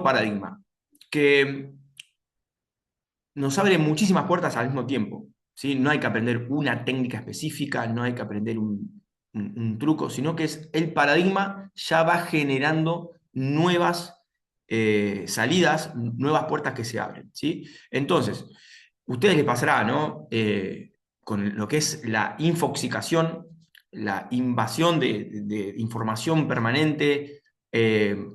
paradigma que nos abre muchísimas puertas al mismo tiempo, ¿sí? No hay que aprender una técnica específica, no hay que aprender un truco, sino que es el paradigma ya va generando nuevas salidas, nuevas puertas que se abren, ¿sí? Entonces, ustedes les pasará, ¿no? Con lo que es la infoxicación, la invasión de información permanente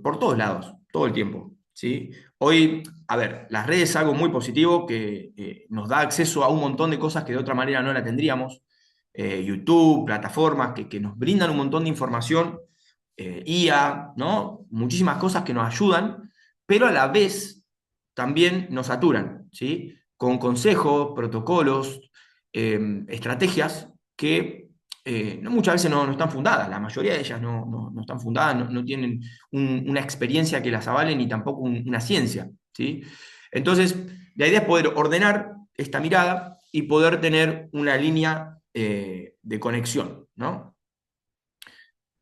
por todos lados, todo el tiempo, ¿sí? Hoy, a ver, las redes es algo muy positivo que nos da acceso a un montón de cosas que de otra manera no la tendríamos. YouTube, plataformas que nos brindan un montón de información, IA, ¿no? Muchísimas cosas que nos ayudan, pero a la vez también nos saturan, ¿sí? Con consejos, protocolos, estrategias que no, muchas veces no están fundadas, la mayoría de ellas no están fundadas, no tienen una experiencia que las avale ni tampoco una ciencia, ¿sí? Entonces, la idea es poder ordenar esta mirada y poder tener una línea de conexión, ¿no?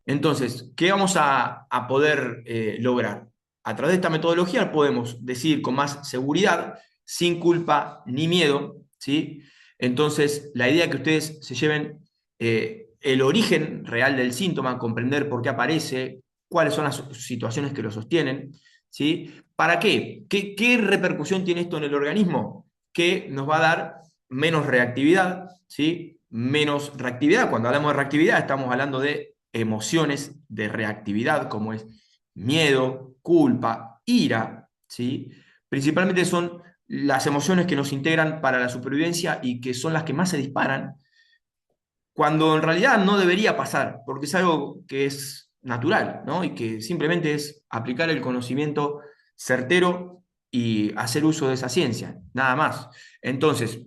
Entonces, ¿qué vamos a poder lograr? A través de esta metodología podemos decir con más seguridad, sin culpa ni miedo, ¿sí? Entonces, la idea es que ustedes se lleven el origen real del síntoma, comprender por qué aparece, cuáles son las situaciones que lo sostienen, ¿sí? ¿Para qué? ¿Qué repercusión tiene esto en el organismo? Que nos va a dar menos reactividad, ¿sí? Menos reactividad. Cuando hablamos de reactividad, estamos hablando de emociones de reactividad, como es miedo, culpa, ira, ¿sí? Principalmente son las emociones que nos integran para la supervivencia y que son las que más se disparan, cuando en realidad no debería pasar, porque es algo que es natural, ¿no? Y que simplemente es aplicar el conocimiento certero y hacer uso de esa ciencia, nada más. Entonces,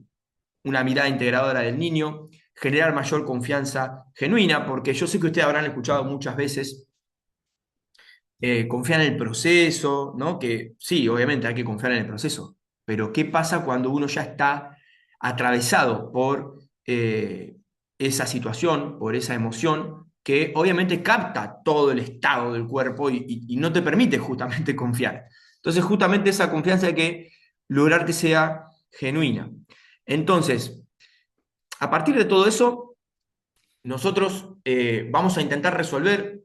una mirada integradora del niño, generar mayor confianza genuina, porque yo sé que ustedes habrán escuchado muchas veces confiar en el proceso, ¿no? Que sí, obviamente hay que confiar en el proceso, pero ¿qué pasa cuando uno ya está atravesado por esa situación, por esa emoción, que obviamente capta todo el estado del cuerpo y no te permite justamente confiar? Entonces, justamente esa confianza hay que lograr que sea genuina. Entonces, a partir de todo eso, nosotros vamos a intentar resolver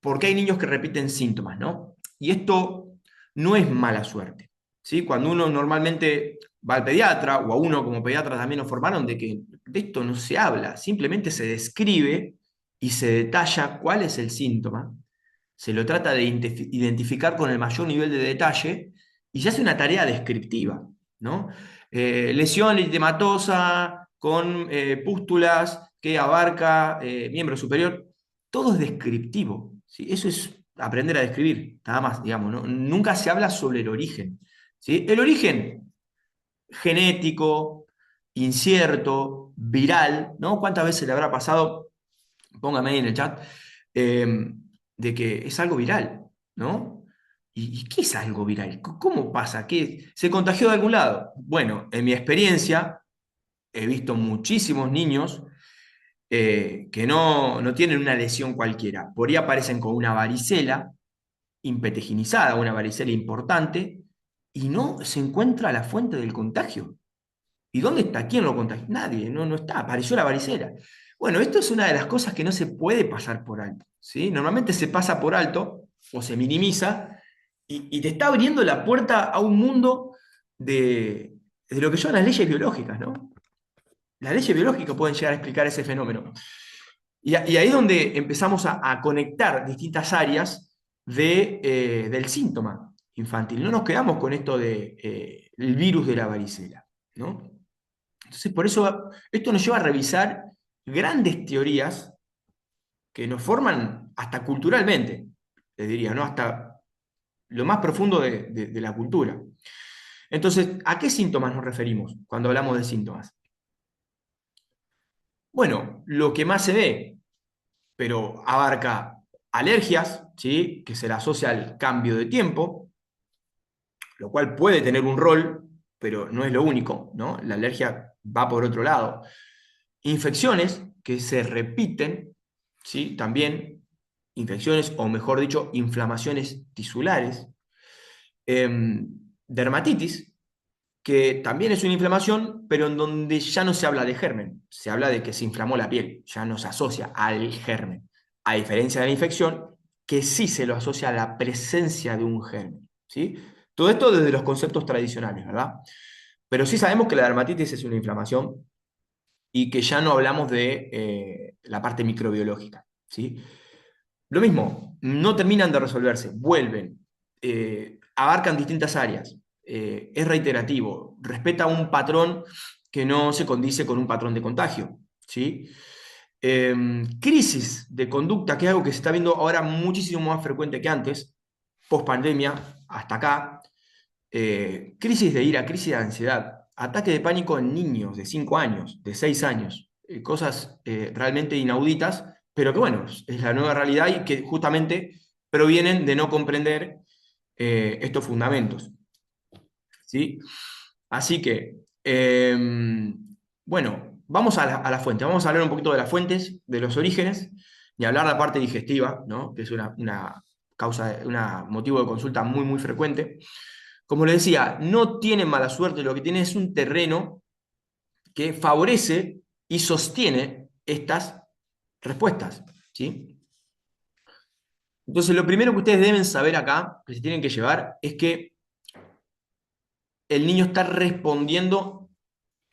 por qué hay niños que repiten síntomas, ¿no? Y esto no es mala suerte, ¿sí? Cuando uno normalmente va al pediatra, o a uno como pediatra también nos formaron de que de esto no se habla, simplemente se describe y se detalla cuál es el síntoma, se lo trata de identificar con el mayor nivel de detalle y se hace una tarea descriptiva, ¿no? Lesión eritematosa con pústulas que abarca miembro superior, todo es descriptivo, ¿sí? Eso es aprender a describir, nada más, digamos, ¿no? Nunca se habla sobre el origen, ¿sí? El origen genético, incierto, viral, ¿no? ¿Cuántas veces le habrá pasado? Póngame ahí en el chat, de que es algo viral, ¿no? ¿Y qué es algo viral? ¿Cómo pasa? ¿Qué, se contagió de algún lado? Bueno, en mi experiencia he visto muchísimos niños que no tienen una lesión cualquiera. Por ahí aparecen con una varicela impeteginizada, una varicela importante, y no se encuentra la fuente del contagio. ¿Y dónde está? ¿Quién lo contagió? Nadie, no está, apareció la varicela. Bueno, esto es una de las cosas que no se puede pasar por alto, ¿sí? Normalmente se pasa por alto o se minimiza y te está abriendo la puerta a un mundo de lo que son las leyes biológicas, ¿no? Las leyes biológicas pueden llegar a explicar ese fenómeno. Y ahí es donde empezamos a conectar distintas áreas del síntoma infantil. No nos quedamos con esto del virus de la varicela, ¿no? Entonces, por eso esto nos lleva a revisar grandes teorías que nos forman hasta culturalmente, les diría, ¿no? Hasta lo más profundo de la cultura. Entonces, ¿a qué síntomas nos referimos cuando hablamos de síntomas? Bueno, lo que más se ve, pero abarca alergias, ¿sí? Que se le asocia al cambio de tiempo, lo cual puede tener un rol, pero no es lo único, ¿no? La alergia va por otro lado. Infecciones que se repiten, ¿sí? También, infecciones, o mejor dicho, inflamaciones tisulares, dermatitis, que también es una inflamación, pero en donde ya no se habla de germen, se habla de que se inflamó la piel, ya no se asocia al germen, a diferencia de la infección, que sí se lo asocia a la presencia de un germen, ¿sí? Todo esto desde los conceptos tradicionales, ¿verdad? Pero sí sabemos que la dermatitis es una inflamación y que ya no hablamos de la parte microbiológica, ¿sí? Lo mismo, no terminan de resolverse, vuelven, abarcan distintas áreas, es reiterativo, respeta un patrón que no se condice con un patrón de contagio, ¿sí? Crisis de conducta, que es algo que se está viendo ahora muchísimo más frecuente que antes, post pandemia, hasta acá, crisis de ira, crisis de ansiedad, ataque de pánico en niños de 5 años, de 6 años, cosas realmente inauditas, pero que bueno, es la nueva realidad y que justamente provienen de no comprender estos fundamentos, ¿sí? Así que, bueno, vamos a la fuente, vamos a hablar un poquito de las fuentes, de los orígenes, y hablar de la parte digestiva, ¿no? Que es una causa, un motivo de consulta muy, muy frecuente. Como les decía, no tienen mala suerte, lo que tienen es un terreno que favorece y sostiene estas respuestas, ¿sí? Entonces, lo primero que ustedes deben saber acá, que se tienen que llevar, es que el niño está respondiendo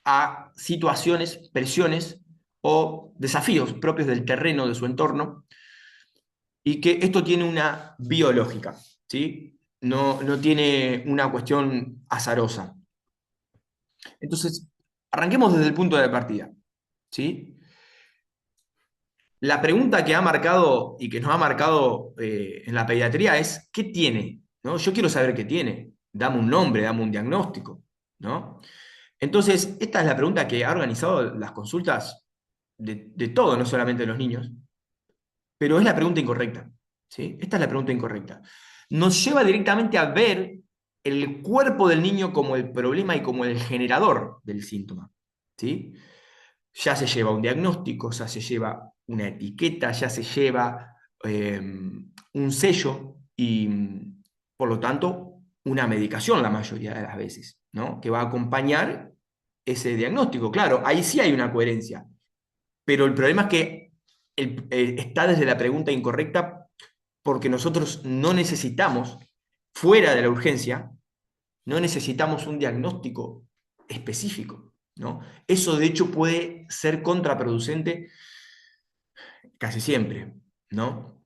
a situaciones, presiones o desafíos propios del terreno, de su entorno, y que esto tiene una biológica, ¿sí? No tiene una cuestión azarosa. Entonces, arranquemos desde el punto de partida, ¿sí? La pregunta que ha marcado y que nos ha marcado en la pediatría es, ¿qué tiene? ¿No? Yo quiero saber qué tiene. Dame un nombre, dame un diagnóstico, ¿no? Entonces, esta es la pregunta que ha organizado las consultas de todo, no solamente de los niños, pero es la pregunta incorrecta, ¿sí? Esta es la pregunta incorrecta. Nos lleva directamente a ver el cuerpo del niño como el problema y como el generador del síntoma, ¿sí? Ya se lleva un diagnóstico, ya se lleva una etiqueta, ya se lleva un sello y, por lo tanto, una medicación la mayoría de las veces, ¿no? Que va a acompañar ese diagnóstico. Claro, ahí sí hay una coherencia, pero el problema es que está desde la pregunta incorrecta porque nosotros no necesitamos, fuera de la urgencia, no necesitamos un diagnóstico específico, ¿no? Eso de hecho puede ser contraproducente casi siempre, ¿no?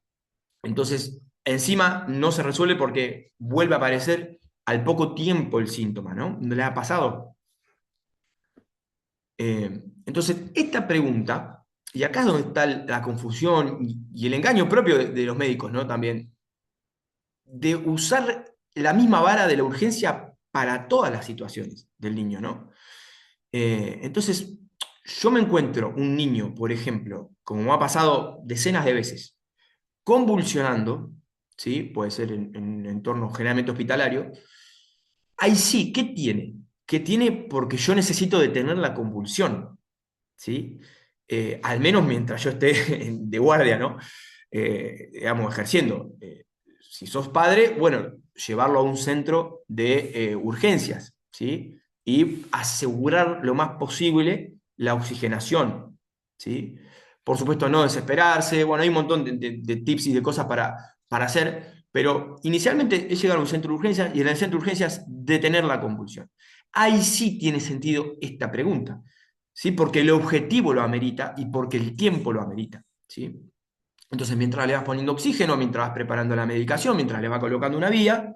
Entonces, encima no se resuelve porque vuelve a aparecer al poco tiempo el síntoma, ¿no? ¿No le ha pasado? Entonces, esta pregunta, y acá es donde está la confusión y el engaño propio de los médicos, ¿no? También, de usar la misma vara de la urgencia para todas las situaciones del niño, ¿no? Entonces, yo me encuentro un niño, por ejemplo, como me ha pasado decenas de veces, convulsionando, ¿sí? Puede ser en entorno generalmente hospitalario, ahí sí, ¿qué tiene? ¿Qué tiene? Porque yo necesito detener la convulsión, ¿sí? Al menos mientras yo esté de guardia, ¿no? Digamos, ejerciendo. Si sos padre, bueno, llevarlo a un centro de urgencias, ¿sí? Y asegurar lo más posible la oxigenación, ¿sí? Por supuesto, no desesperarse, bueno, hay un montón de tips y de cosas para hacer, pero inicialmente es llegar a un centro de urgencias y en el centro de urgencias detener la convulsión. Ahí sí tiene sentido esta pregunta. ¿Sí? Porque el objetivo lo amerita y porque el tiempo lo amerita, ¿sí? Entonces, mientras le vas poniendo oxígeno, mientras vas preparando la medicación, mientras le vas colocando una vía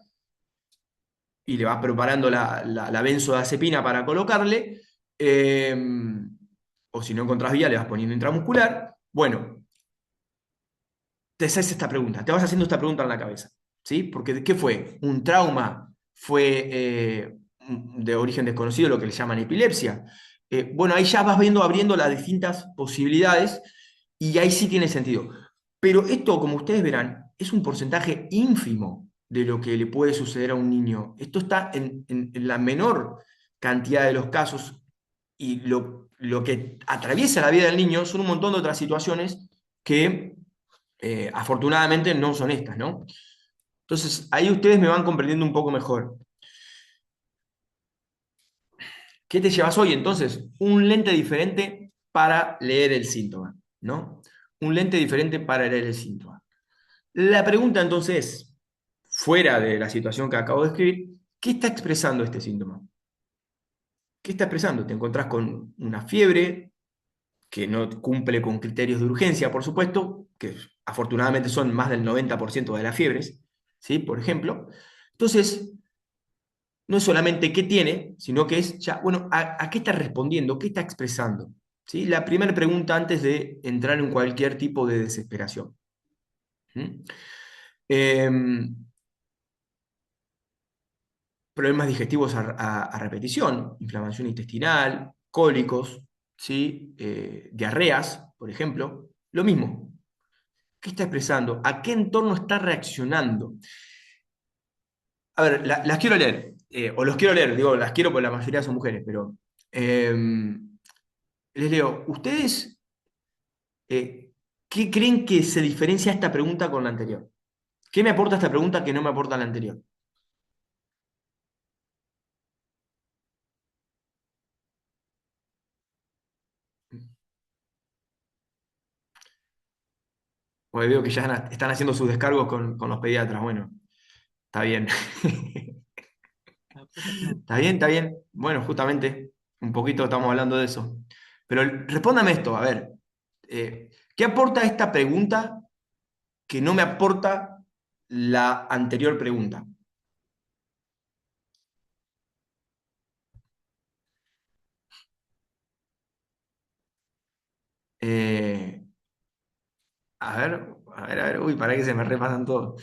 y le vas preparando la benzodiazepina para colocarle, eh, o si no encontrás vía, le vas poniendo intramuscular, bueno, te haces esta pregunta, te vas haciendo esta pregunta en la cabeza, ¿sí? Porque ¿qué fue? ¿Un trauma? ¿Fue de origen desconocido, lo que le llaman epilepsia? Bueno, ahí ya vas viendo, abriendo las distintas posibilidades y ahí sí tiene sentido. Pero esto, como ustedes verán, es un porcentaje ínfimo de lo que le puede suceder a un niño. Esto está en la menor cantidad de los casos y lo que atraviesa la vida del niño son un montón de otras situaciones que Afortunadamente no son estas, ¿no? Entonces, ahí ustedes me van comprendiendo un poco mejor. ¿Qué te llevas hoy? Entonces, un lente diferente para leer el síntoma, ¿no? Un lente diferente para leer el síntoma. La pregunta entonces es, fuera de la situación que acabo de escribir, ¿qué está expresando este síntoma? ¿Qué está expresando? Te encontrás con una fiebre que no cumple con criterios de urgencia, por supuesto, que afortunadamente son más del 90% de las fiebres, ¿sí? Por ejemplo. Entonces, no es solamente qué tiene, sino que es ya, bueno, a qué está respondiendo, qué está expresando. ¿Sí? La primera pregunta antes de entrar en cualquier tipo de desesperación. ¿Mm? Em, Problemas digestivos a repetición, inflamación intestinal, cólicos, ¿sí? Diarreas, por ejemplo. Lo mismo. ¿Qué está expresando? ¿A qué entorno está reaccionando? A ver, las quiero leer, o los quiero leer, digo, las quiero porque la mayoría son mujeres, pero les leo. ¿Ustedes qué creen que se diferencia esta pregunta con la anterior? ¿Qué me aporta esta pregunta que no me aporta la anterior? Porque veo que ya están haciendo sus descargos con los pediatras. Bueno, está bien. Está bien, está bien. Bueno, justamente, un poquito estamos hablando de eso. Pero respóndame esto, a ver. ¿Qué aporta esta pregunta que no me aporta la anterior pregunta? Eh, a ver, uy, para que se me repasan todos.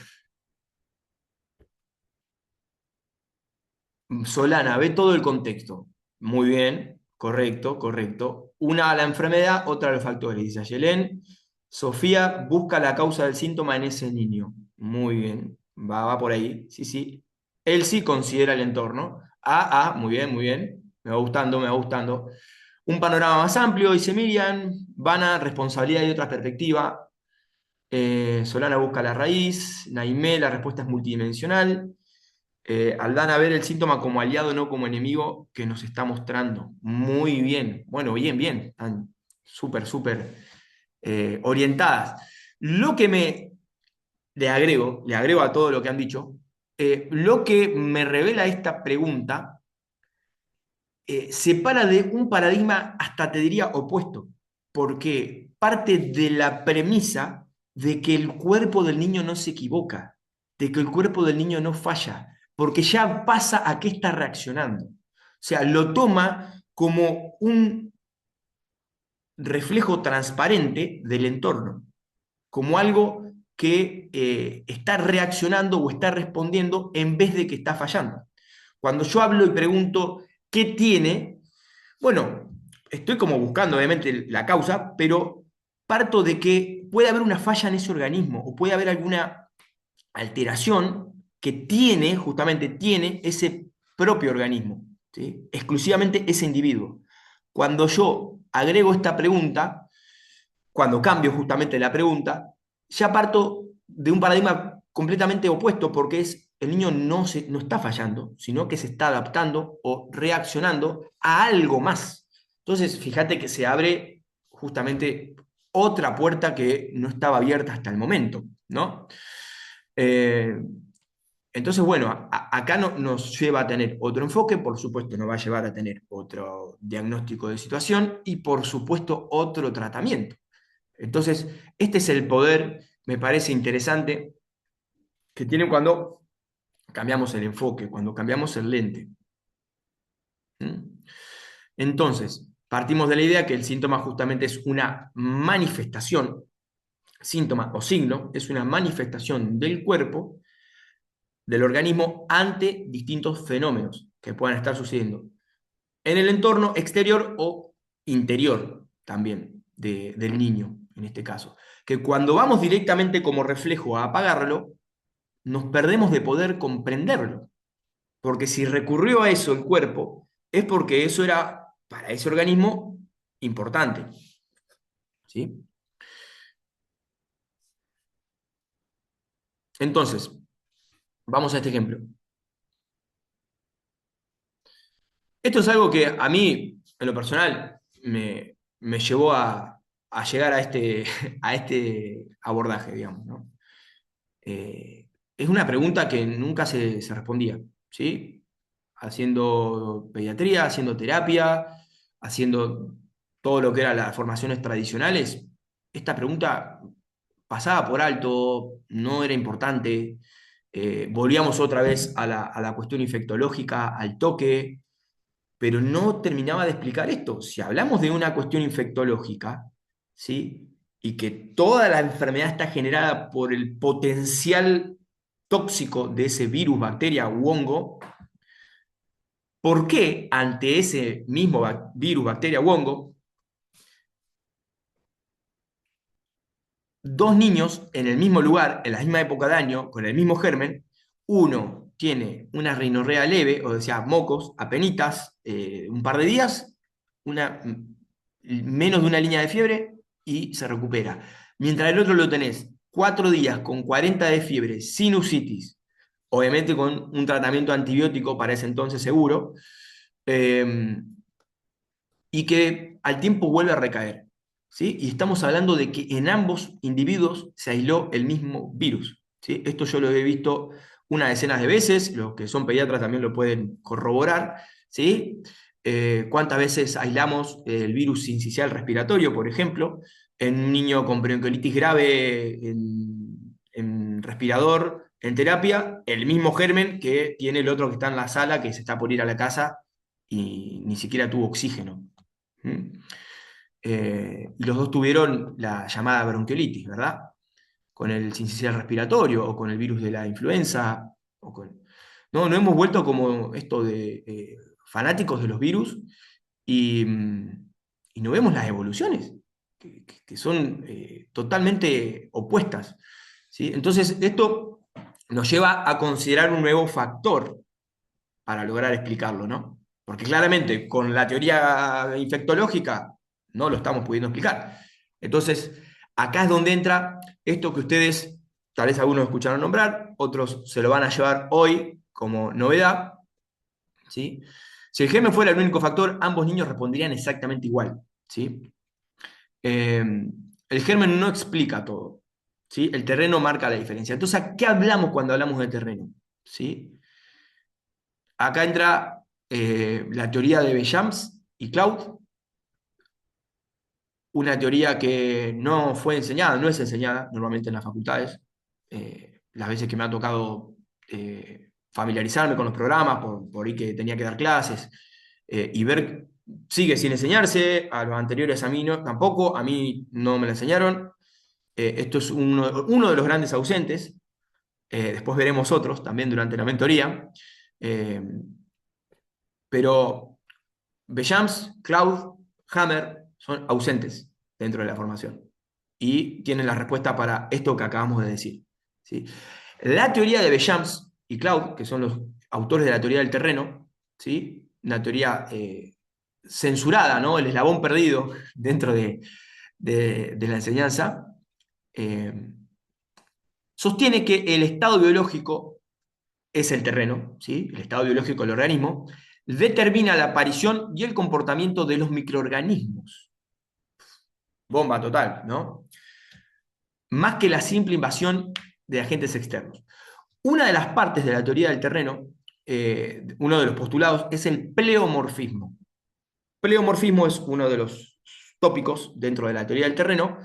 Solana, ve todo el contexto. Muy bien, correcto, correcto. Una a la enfermedad, otra a los factores, dice Ayelén. Sofía busca la causa del síntoma en ese niño. Muy bien, va por ahí. Sí, sí. Él sí considera el entorno. Muy bien, muy bien. Me va gustando, me va gustando. Un panorama más amplio, dice Miriam. Vana, responsabilidad y otra perspectiva. Solana busca la raíz. Naimé, la respuesta es multidimensional. Aldana, ver el síntoma como aliado, no como enemigo que nos está mostrando. Muy bien. Bueno, bien, bien. Están súper, súper orientadas. Lo que le agrego a todo lo que han dicho, lo que me revela esta pregunta separa de un paradigma hasta te diría opuesto, porque parte de la premisa de que el cuerpo del niño no se equivoca, de que el cuerpo del niño no falla, porque ya pasa a qué está reaccionando. O sea, lo toma como un reflejo transparente del entorno, como algo que está reaccionando o está respondiendo en vez de que está fallando. Cuando yo hablo y pregunto, ¿qué tiene? Bueno, estoy como buscando obviamente la causa, pero parto de que puede haber una falla en ese organismo o puede haber alguna alteración que tiene, justamente tiene ese propio organismo, ¿sí? Exclusivamente ese individuo. Cuando yo agrego esta pregunta, cuando cambio justamente la pregunta, ya parto de un paradigma completamente opuesto, porque es el niño no está fallando, sino que se está adaptando o reaccionando a algo más. Entonces, fíjate que se abre justamente otra puerta que no estaba abierta hasta el momento, ¿no? Eh, entonces, bueno, acá nos lleva a tener otro enfoque, por supuesto nos va a llevar a tener otro diagnóstico de situación y por supuesto otro tratamiento. Entonces, este es el poder, me parece interesante, que tiene cuando cambiamos el enfoque, cuando cambiamos el lente. ¿Mm? Entonces, partimos de la idea que el síntoma justamente es una manifestación, síntoma o signo, es una manifestación del cuerpo, del organismo, ante distintos fenómenos que puedan estar sucediendo en el entorno exterior o interior también del niño, en este caso. Que cuando vamos directamente como reflejo a apagarlo, nos perdemos de poder comprenderlo. Porque si recurrió a eso el cuerpo, es porque eso era para ese organismo importante. ¿Sí? Entonces, vamos a este ejemplo. Esto es algo que a mí, en lo personal, me llevó a llegar a a este abordaje, digamos, ¿no? Es una pregunta que nunca se respondía, ¿sí? Haciendo pediatría, haciendo terapia, haciendo todo lo que eran las formaciones tradicionales, esta pregunta pasaba por alto, no era importante. Volvíamos otra vez a a la cuestión infectológica, al toque, pero no terminaba de explicar esto. Si hablamos de una cuestión infectológica, ¿sí? Y que toda la enfermedad está generada por el potencial tóxico de ese virus, bacteria u hongo, ¿por qué ante ese mismo virus, bacteria u hongo, dos niños en el mismo lugar, en la misma época de año, con el mismo germen, uno tiene una rinorrea leve, o sea, mocos, apenitas, un par de días, menos de una línea de fiebre y se recupera? Mientras el otro lo tenés 4 días con 40 de fiebre, sinusitis, obviamente con un tratamiento antibiótico para ese entonces seguro, eh, y que al tiempo vuelve a recaer. ¿Sí? Y estamos hablando de que en ambos individuos se aisló el mismo virus. ¿Sí? Esto yo lo he visto una decena de veces, los que son pediatras también lo pueden corroborar. ¿Sí? ¿Cuántas veces aislamos el virus sincicial respiratorio, por ejemplo, en un niño con bronquiolitis grave en respirador, en terapia, el mismo germen que tiene el otro que está en la sala, que se está por ir a la casa y ni siquiera tuvo oxígeno? ¿Mm? Y los dos tuvieron la llamada bronquiolitis, ¿verdad? Con el sincicial respiratorio o con el virus de la influenza. No, no hemos vuelto como esto de fanáticos de los virus y no vemos las evoluciones, que son totalmente opuestas. ¿Sí? Entonces, esto nos lleva a considerar un nuevo factor para lograr explicarlo, ¿no? Porque claramente con la teoría infectológica no lo estamos pudiendo explicar. Entonces, acá es donde entra esto que ustedes, tal vez algunos escucharon nombrar, otros se lo van a llevar hoy como novedad, ¿sí? Si el germen fuera el único factor, ambos niños responderían exactamente igual, ¿sí? Eh, el germen no explica todo, ¿sí? El terreno marca la diferencia. Entonces, ¿a qué hablamos cuando hablamos de terreno? ¿Sí? Acá entra la teoría de Bellams y Claude, una teoría que no fue enseñada, no es enseñada normalmente en las facultades. Las veces que me ha tocado familiarizarme con los programas, por ahí que tenía que dar clases, y ver, sigue sin enseñarse, a los anteriores a mí no, tampoco, a mí no me la enseñaron. Esto es uno de los grandes ausentes. Después veremos otros también durante la mentoría. Eh, pero Bellams, Cloud, Hammer son ausentes dentro de la formación y tienen la respuesta para esto que acabamos de decir. ¿Sí? La teoría de Bellams y Cloud, que son los autores de la teoría del terreno, ¿sí? Una teoría censurada, ¿no? El eslabón perdido dentro de la enseñanza, eh, sostiene que el estado biológico es el terreno, ¿sí? El estado biológico del organismo, determina la aparición y el comportamiento de los microorganismos. Bomba total, ¿no? Más que la simple invasión de agentes externos. Una de las partes de la teoría del terreno, uno de los postulados, es el pleomorfismo. Pleomorfismo es uno de los tópicos dentro de la teoría del terreno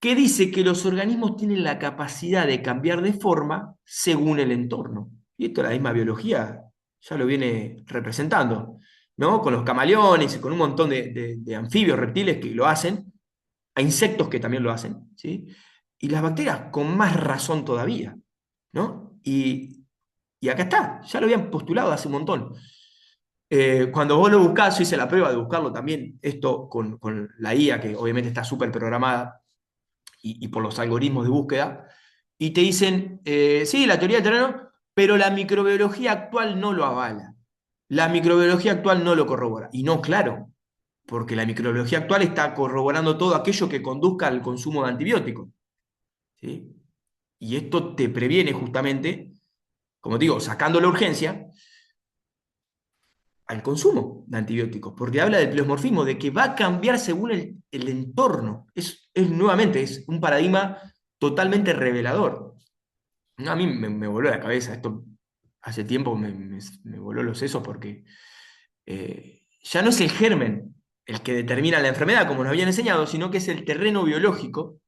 que dice que los organismos tienen la capacidad de cambiar de forma según el entorno. Y esto la misma biología ya lo viene representando, ¿no? Con los camaleones y con un montón de anfibios, reptiles que lo hacen, a insectos que también lo hacen, ¿sí? Y las bacterias con más razón todavía, ¿no? Y acá está, ya lo habían postulado hace un montón. Cuando vos lo buscás, yo hice la prueba de buscarlo también, esto con la IA, que obviamente está súper programada y por los algoritmos de búsqueda, y te dicen, sí, la teoría del terreno, pero la microbiología actual no lo avala. La microbiología actual no lo corrobora. Y no, claro, porque la microbiología actual está corroborando todo aquello que conduzca al consumo de antibióticos. ¿Sí? Y esto te previene justamente, como te digo, sacando la urgencia al consumo de antibióticos, porque habla del pleomorfismo, de que va a cambiar según el entorno. Nuevamente, es un paradigma totalmente revelador. No, a mí me voló la cabeza, esto hace tiempo me voló los sesos porque ya no es el germen el que determina la enfermedad, como nos habían enseñado, sino que es el terreno biológico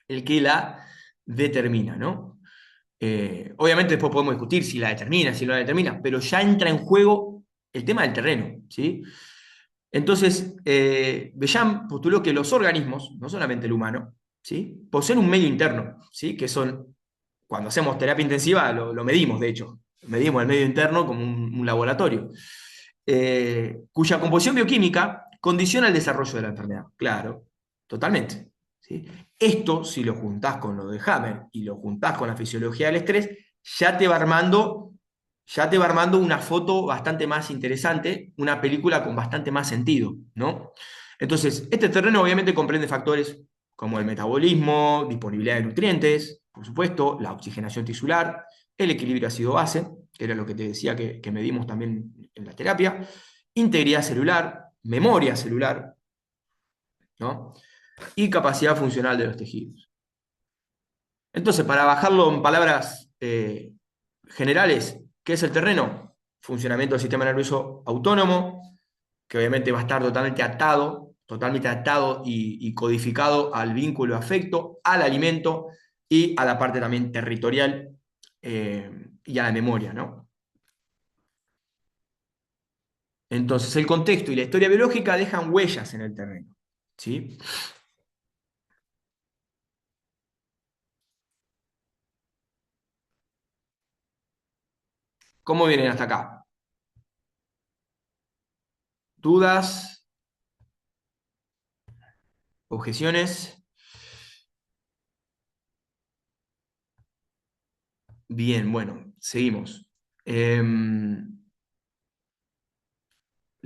el que la determina, ¿no? Obviamente después podemos discutir si la determina, si no la determina, pero ya entra en juego el tema del terreno, ¿sí? Entonces, Bellam postuló que los organismos, no solamente el humano, ¿sí? Poseen un medio interno, ¿sí? Que son, cuando hacemos terapia intensiva, lo medimos, de hecho, medimos el medio interno como un laboratorio, cuya composición bioquímica condiciona el desarrollo de la enfermedad. Claro, totalmente. ¿Sí? Esto, si lo juntás con lo de Hammer y lo juntás con la fisiología del estrés, ya te va armando, ya te va armando una foto bastante más interesante, una película con bastante más sentido, ¿no? Entonces, este terreno obviamente comprende factores como el metabolismo, disponibilidad de nutrientes, por supuesto, la oxigenación tisular, el equilibrio ácido-base, que era lo que te decía que medimos también en la terapia, integridad celular, memoria celular, ¿no? Y capacidad funcional de los tejidos. Entonces, para bajarlo en palabras generales, ¿qué es el terreno? Funcionamiento del sistema nervioso autónomo, que obviamente va a estar totalmente atado y codificado al vínculo afecto, al alimento y a la parte también territorial y a la memoria, ¿no? Entonces, el contexto y la historia biológica dejan huellas en el terreno, ¿sí? ¿Cómo vienen hasta acá? ¿Dudas? ¿Objeciones? Bien, bueno, seguimos. ¿Le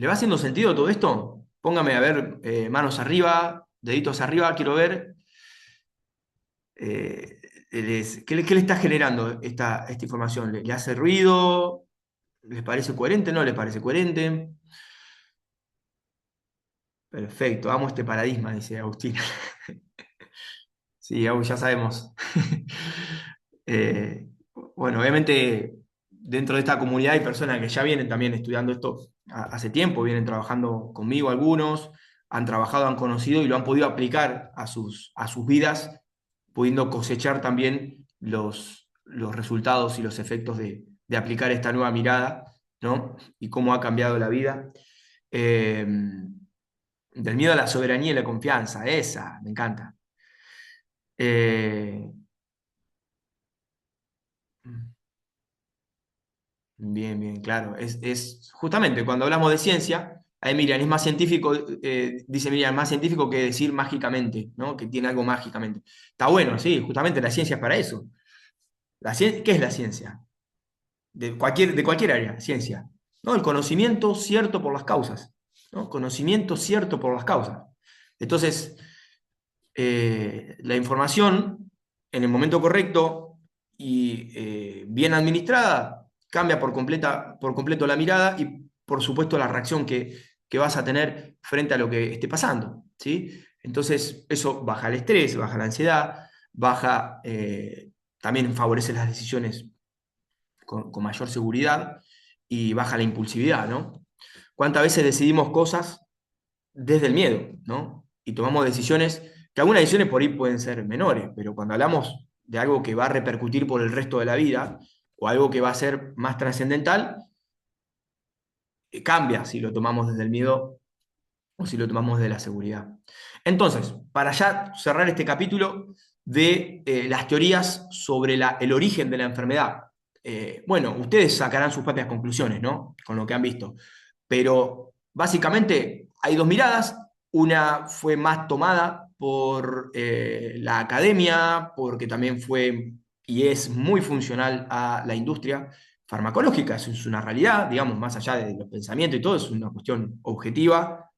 va haciendo sentido todo esto? Póngame a ver, manos arriba, deditos arriba, quiero ver. eh, ¿qué le está generando esta información? ¿Le hace ruido? ¿Les parece coherente? ¿No les parece coherente? Perfecto, amo este paradigma, dice Agustín. Sí, ya sabemos. Eh, bueno, obviamente dentro de esta comunidad hay personas que ya vienen también estudiando esto hace tiempo, vienen trabajando conmigo algunos, han trabajado, han conocido y lo han podido aplicar a sus vidas, pudiendo cosechar también los resultados y los efectos de aplicar esta nueva mirada, ¿no? Y cómo ha cambiado la vida. Eh, del miedo a la soberanía y la confianza, esa, me encanta. Eh, Bien, bien, claro. Es justamente cuando hablamos de ciencia, ahí Miriam es más científico, dice Miriam, más científico que decir mágicamente, ¿no? Que tiene algo mágicamente. Está bueno, sí, justamente la ciencia es para eso. ¿Qué es la ciencia? De cualquier área, ciencia. ¿No? El conocimiento cierto por las causas. ¿No? Conocimiento cierto por las causas. Entonces, la información en el momento correcto y bien administrada cambia por completo la mirada y por supuesto la reacción que vas a tener frente a lo que esté pasando, ¿sí? Entonces eso baja el estrés, baja la ansiedad, también favorece las decisiones con mayor seguridad y baja la impulsividad, ¿no? ¿Cuántas veces decidimos cosas desde el miedo, ¿no? Y tomamos decisiones, que algunas decisiones por ahí pueden ser menores, pero cuando hablamos de algo que va a repercutir por el resto de la vida, o algo que va a ser más trascendental, cambia si lo tomamos desde el miedo o si lo tomamos desde la seguridad. Entonces, para ya cerrar este capítulo de las teorías sobre el origen de la enfermedad, bueno, ustedes sacarán sus propias conclusiones, ¿no? Con lo que han visto. Pero básicamente hay dos miradas. Una fue más tomada por la academia, porque también fue y es muy funcional a la industria farmacológica. Eso es una realidad, digamos, más allá de los pensamientos y todo, es una cuestión objetiva,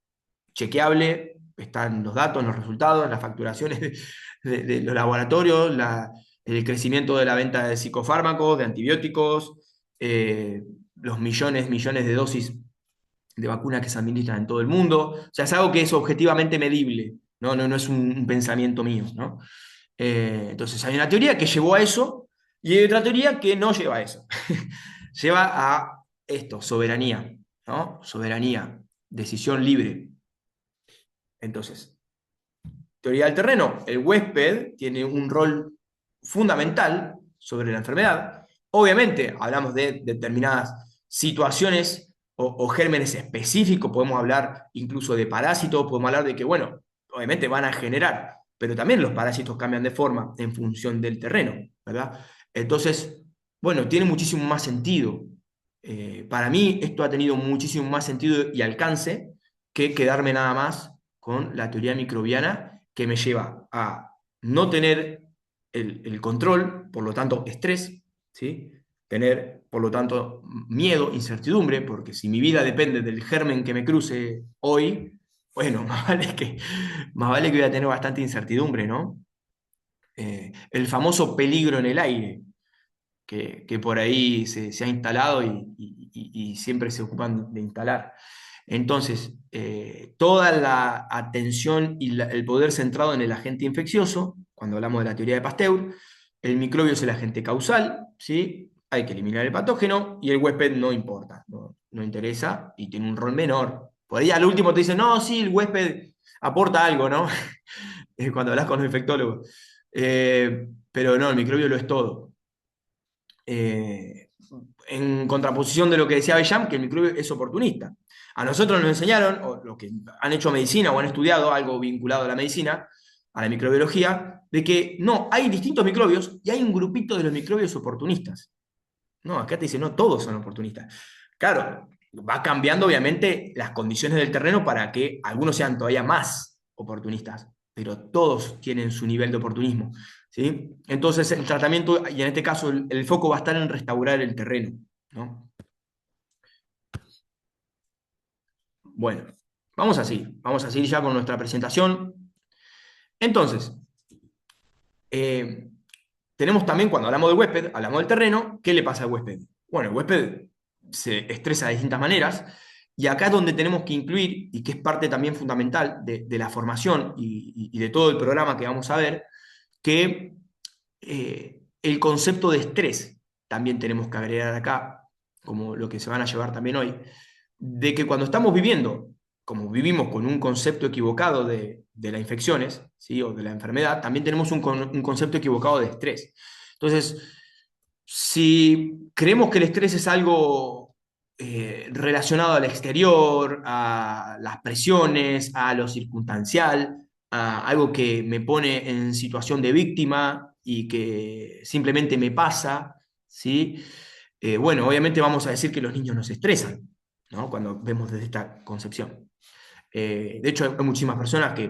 chequeable, están los datos, los resultados, las facturaciones de los laboratorios, el crecimiento de la venta de psicofármacos, de antibióticos, eh, los millones de dosis de vacunas que se administran en todo el mundo. O sea, es algo que es objetivamente medible, no es un pensamiento mío, ¿no? Entonces hay una teoría que llevó a eso y hay otra teoría que no lleva a eso. Lleva a esto, soberanía, ¿no? Soberanía, decisión libre. Entonces, teoría del terreno, el huésped tiene un rol fundamental sobre la enfermedad. Obviamente, hablamos de determinadas situaciones o gérmenes específicos, podemos hablar incluso de parásitos, podemos hablar de que, bueno, obviamente van a generar, pero también los parásitos cambian de forma en función del terreno, ¿verdad? Entonces, bueno, tiene muchísimo más sentido. Para mí, esto ha tenido muchísimo más sentido y alcance que quedarme nada más con la teoría microbiana que me lleva a no tener el control, por lo tanto, estrés, ¿sí? Tener, por lo tanto, miedo, incertidumbre, porque si mi vida depende del germen que me cruce hoy, bueno, más vale que voy a tener bastante incertidumbre, ¿no? El famoso peligro en el aire, que por ahí se ha instalado y siempre se ocupan de instalar. Entonces, toda la atención y el poder centrado en el agente infeccioso, cuando hablamos de la teoría de Pasteur, el microbio es el agente causal, ¿sí? Hay que eliminar el patógeno y el huésped no importa, no interesa y tiene un rol menor. Por ahí al último te dicen, no, sí, el huésped aporta algo, ¿no? Cuando hablas con los infectólogos. Pero no, el microbio lo es todo. Eh, en contraposición de lo que decía Bellam, que el microbio es oportunista. A nosotros nos enseñaron, o los que han hecho medicina o han estudiado algo vinculado a la medicina, a la microbiología, de que no, hay distintos microbios y hay un grupito de los microbios oportunistas. No, acá te dicen, no, todos son oportunistas. Claro, va cambiando obviamente las condiciones del terreno para que algunos sean todavía más oportunistas, pero todos tienen su nivel de oportunismo, ¿sí? Entonces el tratamiento, y en este caso el foco va a estar en restaurar el terreno, ¿no? Bueno, vamos a seguir ya con nuestra presentación. Entonces, eh, tenemos también, cuando hablamos del huésped, hablamos del terreno, ¿qué le pasa al huésped? Bueno, el huésped se estresa de distintas maneras y acá es donde tenemos que incluir, y que es parte también fundamental de la formación y de todo el programa que vamos a ver, que el concepto de estrés también tenemos que agregar acá, como lo que se van a llevar también hoy, de que cuando estamos viviendo, como vivimos con un concepto equivocado de las infecciones, ¿sí? O de la enfermedad, también tenemos un concepto equivocado de estrés. Entonces, si creemos que el estrés es algo relacionado al exterior, a las presiones, a lo circunstancial, a algo que me pone en situación de víctima y que simplemente me pasa, ¿sí? Bueno, obviamente vamos a decir que los niños nos estresan, ¿no? Cuando vemos desde esta concepción. De hecho, hay muchísimas personas que,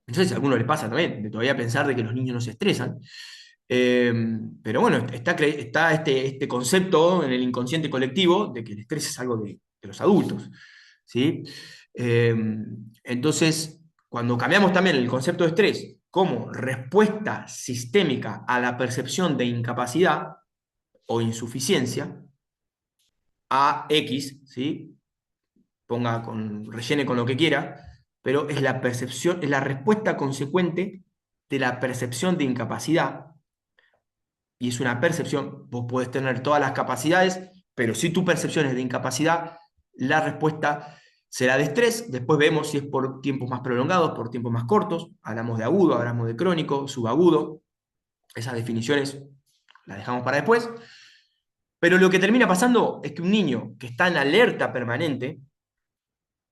no sé si a alguno les pasa también, de todavía pensar de que los niños no se estresan. Eh, pero bueno, está este concepto en el inconsciente colectivo de que el estrés es algo de los adultos, ¿sí? Eh, entonces, cuando cambiamos también el concepto de estrés como respuesta sistémica a la percepción de incapacidad o insuficiencia, a X, ¿sí? Rellene con lo que quiera, pero es la percepción, es la respuesta consecuente de la percepción de incapacidad, y es una percepción, vos podés tener todas las capacidades, pero si tu percepción es de incapacidad, la respuesta será de estrés. Después vemos si es por tiempos más prolongados, por tiempos más cortos, hablamos de agudo, hablamos de crónico, subagudo, esas definiciones las dejamos para después. Pero lo que termina pasando es que un niño que está en alerta permanente,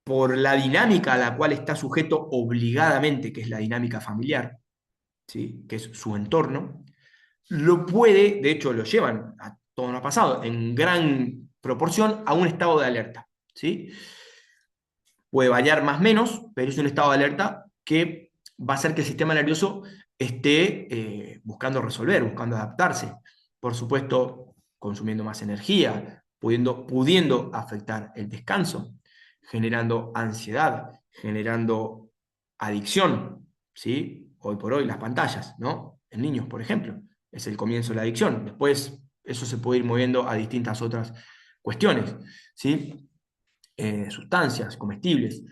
por la dinámica a la cual está sujeto obligadamente, que es la dinámica familiar, ¿sí? Que es su entorno, lo puede, de hecho lo llevan, a todo nos ha pasado, en gran proporción a un estado de alerta, ¿sí? Puede variar más o menos, pero es un estado de alerta que va a hacer que el sistema nervioso esté buscando resolver, buscando adaptarse. Por supuesto, consumiendo más energía, pudiendo afectar el descanso, generando ansiedad, generando adicción, ¿sí? Hoy por hoy las pantallas, ¿no? En niños, por ejemplo. es el comienzo de la adicción. Después eso se puede ir moviendo a distintas otras cuestiones, ¿sí? Sustancias comestibles,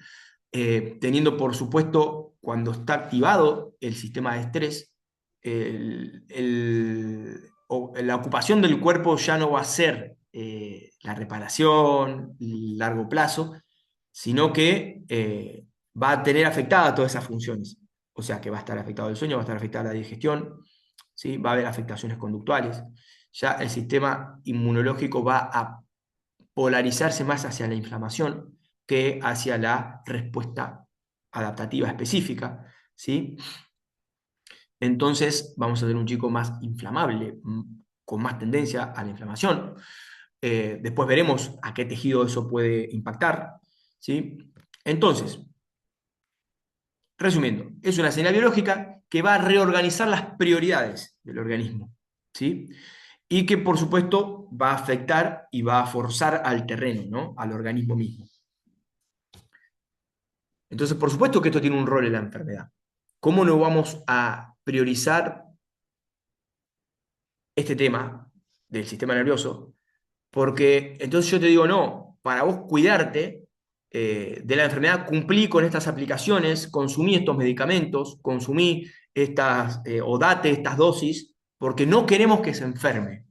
teniendo por supuesto cuando está activado el sistema de estrés, la ocupación del cuerpo ya no va a ser la reparación, largo plazo, sino que va a tener afectadas todas esas funciones. O sea que va a estar afectado el sueño, va a estar afectada la digestión, ¿sí? Va a haber afectaciones conductuales. Ya el sistema inmunológico va a polarizarse más hacia la inflamación que hacia la respuesta adaptativa específica, ¿sí? Entonces vamos a tener un chico más inflamable, con más tendencia a la inflamación. Después veremos a qué tejido eso puede impactar, ¿sí? Entonces, resumiendo, es una señal biológica que va a reorganizar las prioridades del organismo, ¿sí? Y que por supuesto va a afectar y va a forzar al terreno, ¿no? Al organismo mismo. Entonces, por supuesto que esto tiene un rol en la enfermedad. ¿Cómo no vamos a priorizar este tema del sistema nervioso? Porque entonces yo te digo, no, para vos cuidarte de la enfermedad, cumplí con estas aplicaciones, consumí estos medicamentos, consumí estas, o date estas dosis, porque no queremos que se enferme.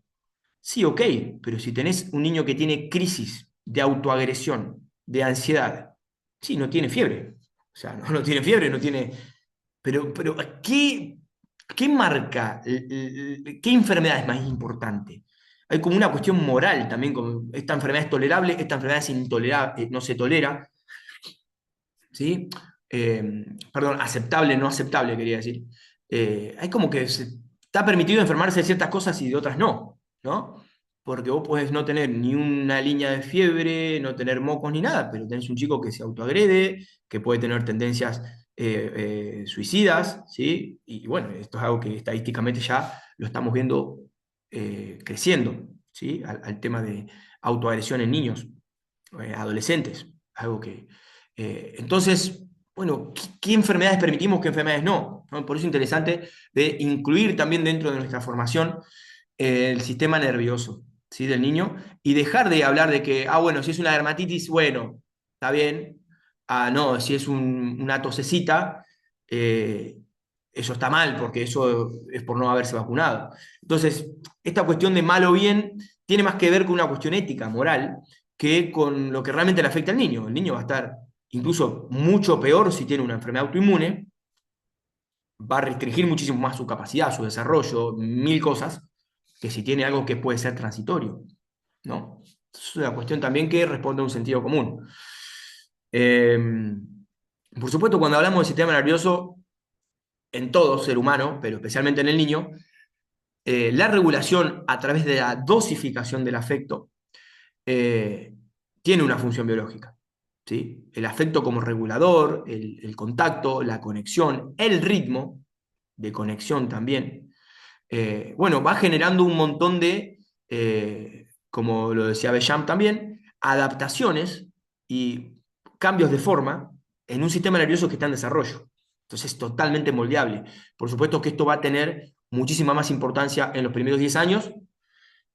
Sí, ok, pero si tenés un niño que tiene crisis de autoagresión, de ansiedad, sí, no tiene fiebre. O sea, no tiene fiebre, no tiene. Pero ¿qué marca? ¿Qué enfermedad es más importante? Hay como una cuestión moral también, como esta enfermedad es tolerable, esta enfermedad es intolerable, no se tolera, ¿sí? Perdón, aceptable, no aceptable, quería decir. Hay como que está permitido enfermarse de ciertas cosas y de otras no, ¿no? Porque vos podés no tener ni una línea de fiebre, no tener mocos ni nada, pero tenés un chico que se autoagrede, que puede tener tendencias suicidas, ¿sí? Y bueno, esto es algo que estadísticamente ya lo estamos viendo creciendo, ¿sí? Al tema de autoagresión en niños, adolescentes, algo que entonces, bueno, ¿qué enfermedades permitimos, qué enfermedades no? ¿No? Por eso es interesante de incluir también dentro de nuestra formación el sistema nervioso, ¿sí? Del niño y dejar de hablar de que, bueno, si es una dermatitis, bueno, está bien. No, si es una tosecita, eh, eso está mal porque eso es por no haberse vacunado. Entonces, esta cuestión de mal o bien tiene más que ver con una cuestión ética, moral, que con lo que realmente le afecta al niño. El niño va a estar incluso mucho peor si tiene una enfermedad autoinmune, va a restringir muchísimo más su capacidad, su desarrollo, mil cosas, que si tiene algo que puede ser transitorio, ¿no? Es una cuestión también que responde a un sentido común. Eh, por supuesto, cuando hablamos del sistema nervioso, en todo ser humano, pero especialmente en el niño, la regulación a través de la dosificación del afecto eh, tiene una función biológica. ¿Sí? El afecto como regulador, el contacto, la conexión, el ritmo de conexión también. Bueno, va generando un montón de, como lo decía Bechamp también, adaptaciones y cambios de forma en un sistema nervioso que está en desarrollo. Entonces es totalmente moldeable. Por supuesto que esto va a tener muchísima más importancia en los primeros 10 años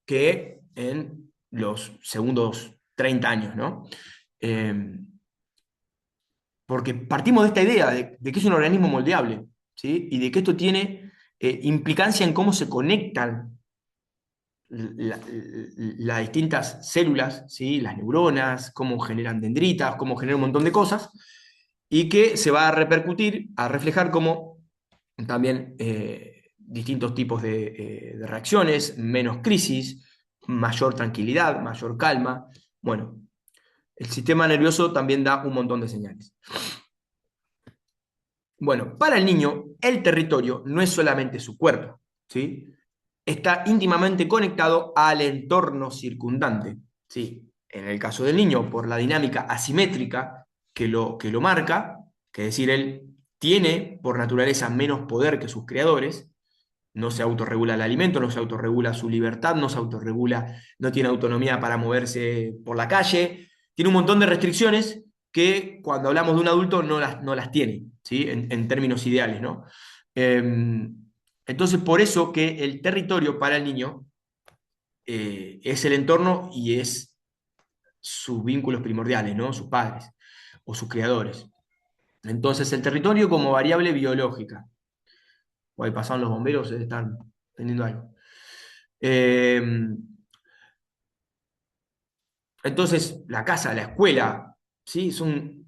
que en los segundos 30 años, ¿no? Eh, Porque partimos de esta idea de que es un organismo moldeable, ¿sí? Y de que esto tiene implicancia en cómo se conectan las distintas células, ¿sí? Las neuronas, cómo generan dendritas, cómo generan un montón de cosas, y que se va a repercutir, a reflejar como también distintos tipos de reacciones, menos crisis, mayor tranquilidad, mayor calma. Bueno, el sistema nervioso también da un montón de señales. Bueno, para el niño, el territorio no es solamente su cuerpo, ¿sí? Está íntimamente conectado al entorno circundante, ¿sí? En el caso del niño, por la dinámica asimétrica que lo marca, que es decir, él tiene por naturaleza menos poder que sus creadores, no se autorregula el alimento, no se autorregula su libertad, no se autorregula, no tiene autonomía para moverse por la calle, tiene un montón de restricciones que cuando hablamos de un adulto no las tiene, ¿sí? En términos ideales, ¿no? Eh, Entonces, por eso que el territorio para el niño es el entorno y es sus vínculos primordiales, ¿no? Sus padres o sus criadores. Entonces, el territorio como variable biológica. O ahí pasaron los bomberos, están teniendo algo. Eh, entonces, la casa, la escuela, ¿sí? Son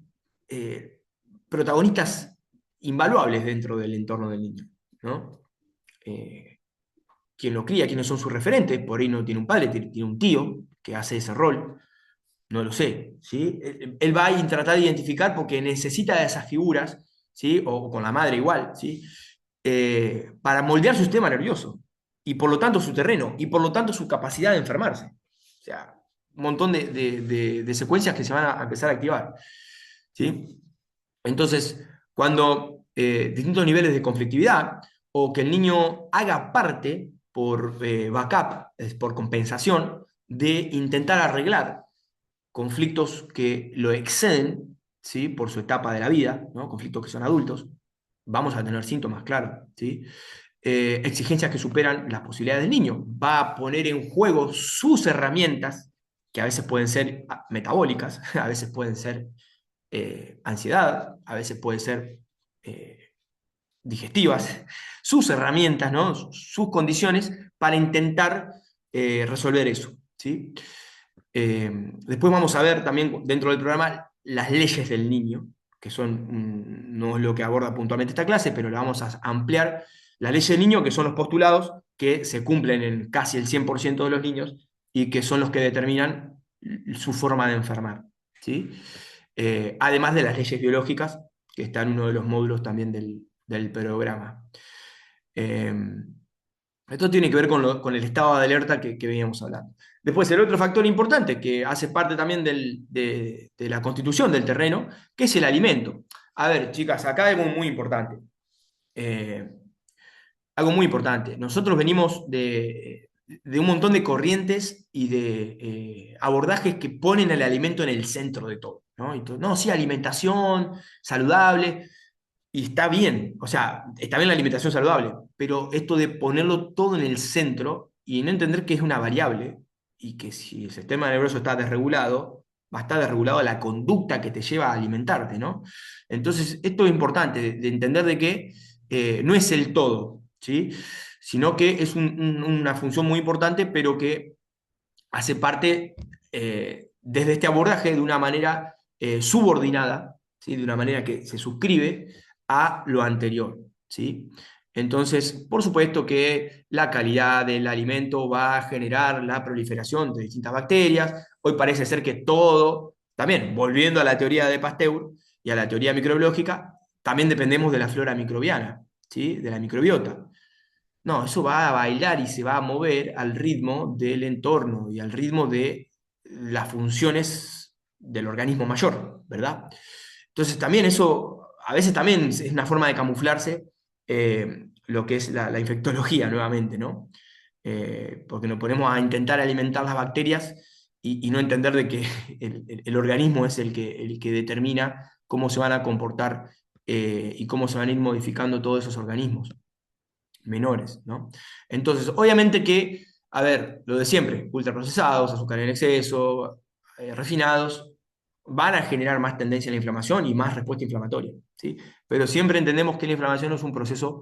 eh, protagonistas invaluables dentro del entorno del niño, ¿no? Eh, Quien lo cría, quiénes son sus referentes, por ahí no tiene un padre, tiene un tío que hace ese rol, no lo sé, ¿sí? Él va a tratar de identificar porque necesita de esas figuras, ¿sí? O con la madre igual, ¿sí? Para moldear su sistema nervioso y por lo tanto su terreno y por lo tanto su capacidad de enfermarse. O sea, un montón de secuencias que se van a empezar a activar, ¿sí? Entonces, cuando distintos niveles de conflictividad o que el niño haga parte por backup, es por compensación, de intentar arreglar conflictos que lo exceden, ¿sí? Por su etapa de la vida, ¿no? Conflictos que son adultos, vamos a tener síntomas, claro, ¿sí? Exigencias que superan las posibilidades del niño. Va a poner en juego sus herramientas, que a veces pueden ser metabólicas, a veces pueden ser ansiedad, a veces pueden ser eh, digestivas, sus herramientas, ¿no? Sus condiciones para intentar resolver eso, ¿sí? Después vamos a ver también dentro del programa las leyes del niño, que son, no es lo que aborda puntualmente esta clase, pero la vamos a ampliar. Las leyes del niño, que son los postulados que se cumplen en casi el 100% de los niños y que son los que determinan su forma de enfermar, ¿sí? Además de las leyes biológicas, que está en uno de los módulos también del programa. Eh, Esto tiene que ver con el estado de alerta que veníamos hablando. Después, el otro factor importante que hace parte también de la constitución del terreno, que es el alimento. A ver, chicas, acá hay algo muy importante. Eh, Algo muy importante. Nosotros venimos de un montón de corrientes y de abordajes que ponen el alimento en el centro de todo, ¿no? No, sí, alimentación saludable, y está bien, o sea, está bien la alimentación saludable, pero esto de ponerlo todo en el centro y no entender que es una variable y que si el sistema nervioso está desregulado, va a estar desregulado la conducta que te lleva a alimentarte, ¿no? Entonces, esto es importante, de entender de que no es el todo, ¿sí? Sino que es una función muy importante, pero que hace parte desde este abordaje de una manera subordinada, ¿sí? De una manera que se suscribe a lo anterior, ¿sí? Entonces, por supuesto que la calidad del alimento va a generar la proliferación de distintas bacterias. Hoy parece ser que todo, también volviendo a la teoría de Pasteur y a la teoría microbiológica, también dependemos de la flora microbiana, ¿sí? De la microbiota. No, eso va a bailar y se va a mover al ritmo del entorno y al ritmo de las funciones del organismo mayor, ¿verdad? Entonces también eso, a veces también es una forma de camuflarse lo que es la infectología nuevamente, ¿no? Porque nos ponemos a intentar alimentar las bacterias y no entender de que el organismo es el que determina cómo se van a comportar y cómo se van a ir modificando todos esos organismos menores, ¿no? Entonces, obviamente que, a ver, lo de siempre, ultraprocesados, azúcar en exceso, refinados, van a generar más tendencia a la inflamación y más respuesta inflamatoria, ¿sí? Pero siempre entendemos que la inflamación es un proceso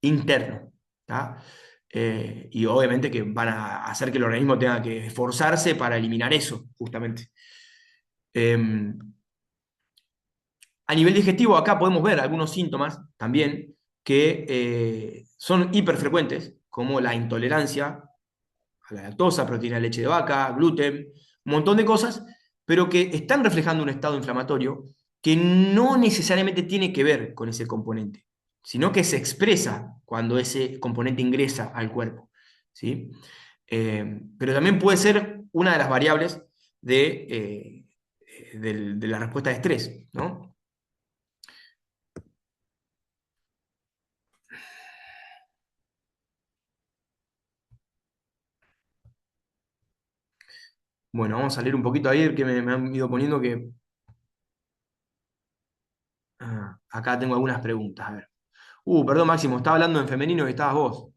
interno, ¿tá? Y obviamente que van a hacer que el organismo tenga que esforzarse para eliminar eso, justamente. Eh, a nivel digestivo, acá podemos ver algunos síntomas también que son hiperfrecuentes, como la intolerancia a la lactosa, proteína de leche de vaca, gluten, un montón de cosas, pero que están reflejando un estado inflamatorio que no necesariamente tiene que ver con ese componente, sino que se expresa cuando ese componente ingresa al cuerpo, ¿sí? Pero también puede ser una de las variables de la respuesta de estrés, ¿no? Bueno, vamos a salir un poquito ahí, que me han ido poniendo que acá tengo algunas preguntas. A ver. Perdón, Máximo, estaba hablando en femenino y estabas vos.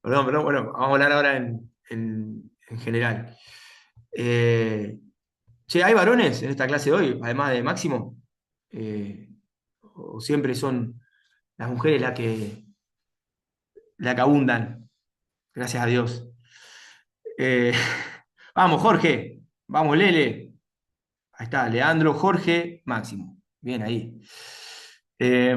Perdón, perdón, bueno, vamos a hablar ahora en general. Eh, Che, ¿hay varones en esta clase de hoy, además de Máximo? Eh, ¿O siempre son las mujeres las que abundan? Gracias a Dios. Eh, Vamos, Jorge. Vamos, Lele. Ahí está, Leandro, Jorge, Máximo. Bien ahí. Eh,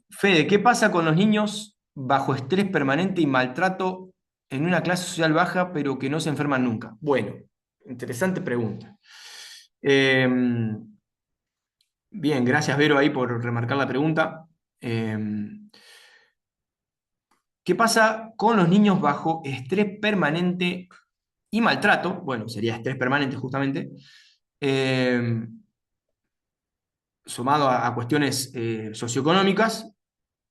Fede, ¿qué pasa con los niños bajo estrés permanente y maltrato en una clase social baja, pero que no se enferman nunca? Bueno, interesante pregunta. Eh, Bien, gracias Vero ahí por remarcar la pregunta. Eh, ¿Qué pasa con los niños bajo estrés permanente y maltrato? Bueno, sería estrés permanente justamente, eh, sumado a cuestiones socioeconómicas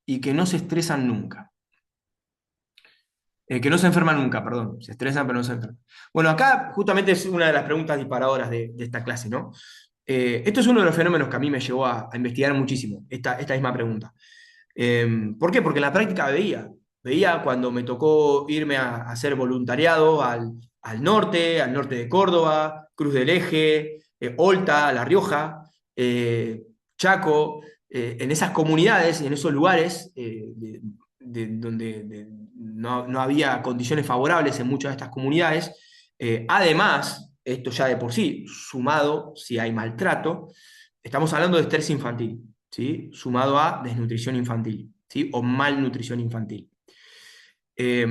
y que no se estresan nunca. Que no se enferman nunca, perdón. Se estresan pero no se enferman. Bueno, acá justamente es una de las preguntas disparadoras de esta clase, ¿no? Esto es uno de los fenómenos que a mí me llevó a investigar muchísimo, esta misma pregunta. ¿Por qué? Porque en la práctica veía cuando me tocó irme a hacer voluntariado al norte de Córdoba, Cruz del Eje, Olta, La Rioja, Chaco, en esas comunidades, en esos lugares donde no había condiciones favorables en muchas de estas comunidades. Además, esto ya de por sí, sumado si hay maltrato, estamos hablando de estrés infantil. ¿Sí? Sumado a desnutrición infantil, ¿sí? O malnutrición infantil. Eh,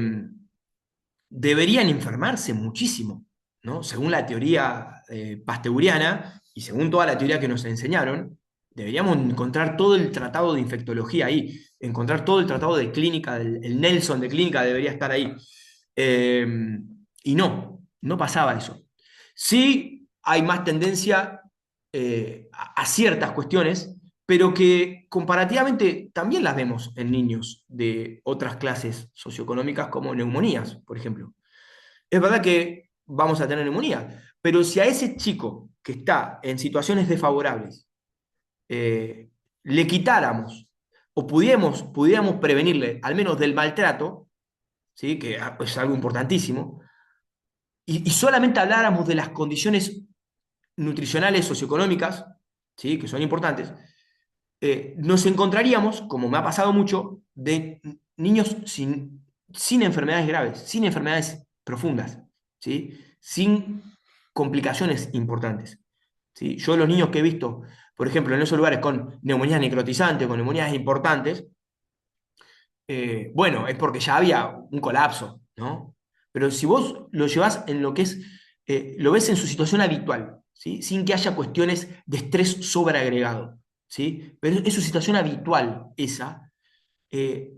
Deberían enfermarse muchísimo, ¿no? Según la teoría pasteuriana y según toda la teoría que nos enseñaron, deberíamos encontrar todo el tratado de infectología ahí, encontrar todo el tratado de clínica, el Nelson de clínica debería estar ahí. Eh, y no pasaba eso. Sí hay más tendencia a ciertas cuestiones, pero que comparativamente también las vemos en niños de otras clases socioeconómicas como neumonías, por ejemplo. Es verdad que vamos a tener neumonía, pero si a ese chico que está en situaciones desfavorables eh, le quitáramos o pudiéramos prevenirle al menos del maltrato, ¿sí? Que es algo importantísimo, y solamente habláramos de las condiciones nutricionales socioeconómicas, ¿sí? Que son importantes, nos encontraríamos, como me ha pasado mucho, de niños sin enfermedades graves, sin enfermedades profundas, ¿sí? Sin complicaciones importantes. ¿Sí? Yo los niños que he visto, por ejemplo, en esos lugares con neumonías necrotizantes, con neumonías importantes, bueno, es porque ya había un colapso, ¿no? Pero si vos lo llevas en lo que es, lo ves en su situación habitual, ¿sí? Sin que haya cuestiones de estrés sobreagregado, ¿sí? Pero es su situación habitual esa. eh,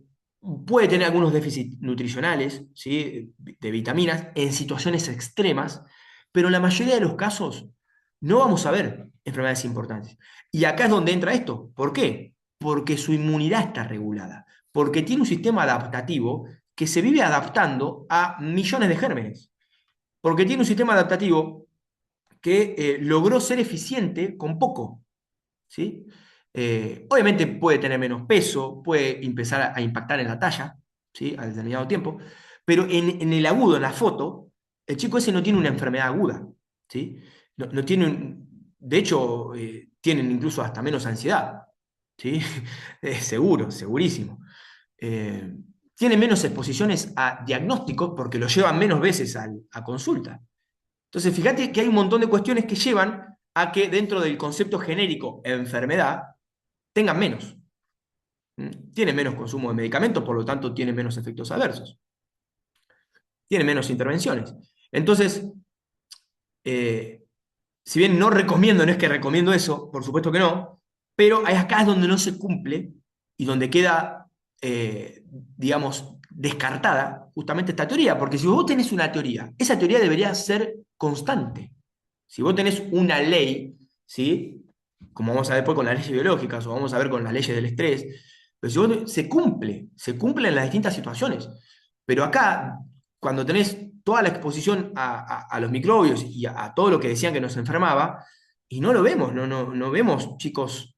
Puede tener algunos déficits nutricionales, ¿sí? De vitaminas en situaciones extremas, pero en la mayoría de los casos no vamos a ver enfermedades importantes. Y acá es donde entra esto. ¿Por qué? Porque su inmunidad está regulada, porque tiene un sistema adaptativo que se vive adaptando a millones de gérmenes, porque tiene un sistema adaptativo que logró ser eficiente con poco. ¿Sí? Obviamente puede tener menos peso, puede empezar a impactar en la talla, ¿sí? A determinado tiempo, pero en el agudo, en la foto, el chico ese no tiene una enfermedad aguda, ¿sí? No tiene de hecho, tienen incluso hasta menos ansiedad, ¿sí? Seguro, segurísimo. Eh, Tienen menos exposiciones a diagnósticos porque lo llevan menos veces a consulta. Entonces, fíjate que hay un montón de cuestiones que llevan a que dentro del concepto genérico enfermedad tengan menos. Tienen menos consumo de medicamentos, por lo tanto tienen menos efectos adversos. Tienen menos intervenciones. Entonces, eh, si bien no recomiendo, no es que recomiendo eso, por supuesto que no, pero acá es donde no se cumple y donde queda, digamos, descartada justamente esta teoría, porque si vos tenés una teoría, esa teoría debería ser constante. Si vos tenés una ley, ¿sí? Como vamos a ver después con las leyes biológicas o vamos a ver con las leyes del estrés, pero si vos, se cumple en las distintas situaciones. Pero acá, cuando tenés toda la exposición a los microbios y a todo lo que decían que nos enfermaba, y no lo vemos, no vemos chicos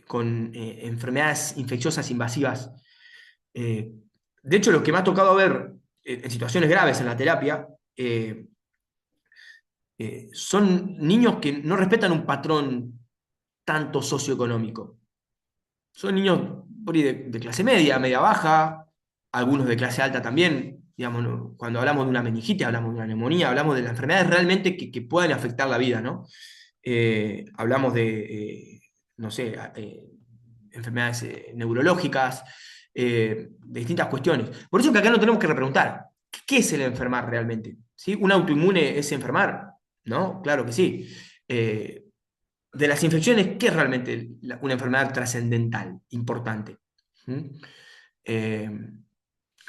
con enfermedades infecciosas invasivas. De hecho, los que me ha tocado ver en situaciones graves en la terapia son niños que no respetan un patrón tanto socioeconómico. Son niños por ahí de clase media, media baja, algunos de clase alta también. Digamos, ¿no? Cuando hablamos de una meningitis, hablamos de una neumonía, hablamos de las enfermedades realmente que pueden afectar la vida, ¿no? Hablamos de, no sé, enfermedades neurológicas, de distintas cuestiones. Por eso que acá no tenemos que repreguntar, ¿qué es el enfermar realmente? ¿Sí? ¿Un autoinmune es enfermar? ¿No? Claro que sí. De las infecciones, ¿qué es realmente una enfermedad trascendental, importante? ¿Mm? Eh,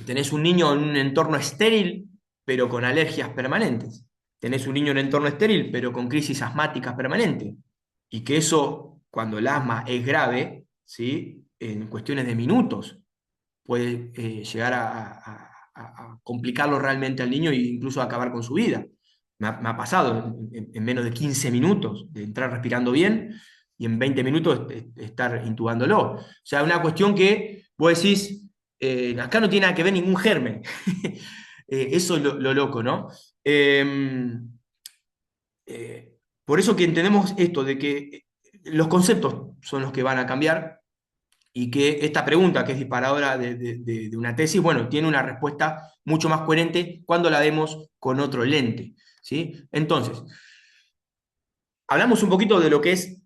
Tenés un niño en un entorno estéril, pero con alergias permanentes. Tenés un niño en un entorno estéril, pero con crisis asmáticas permanentes. Y que eso, cuando el asma es grave, ¿sí? En cuestiones de minutos, puede llegar a complicarlo realmente al niño e incluso acabar con su vida. Me ha pasado en menos de 15 minutos de entrar respirando bien y en 20 minutos estar intubándolo. O sea, una cuestión que vos decís, acá no tiene nada que ver ningún germen. Eso es lo loco, ¿no? Eh, por eso que entendemos esto, de que los conceptos son los que van a cambiar y que esta pregunta, que es disparadora de una tesis, bueno, tiene una respuesta mucho más coherente cuando la vemos con otro lente, ¿sí? Entonces, hablamos un poquito de lo que es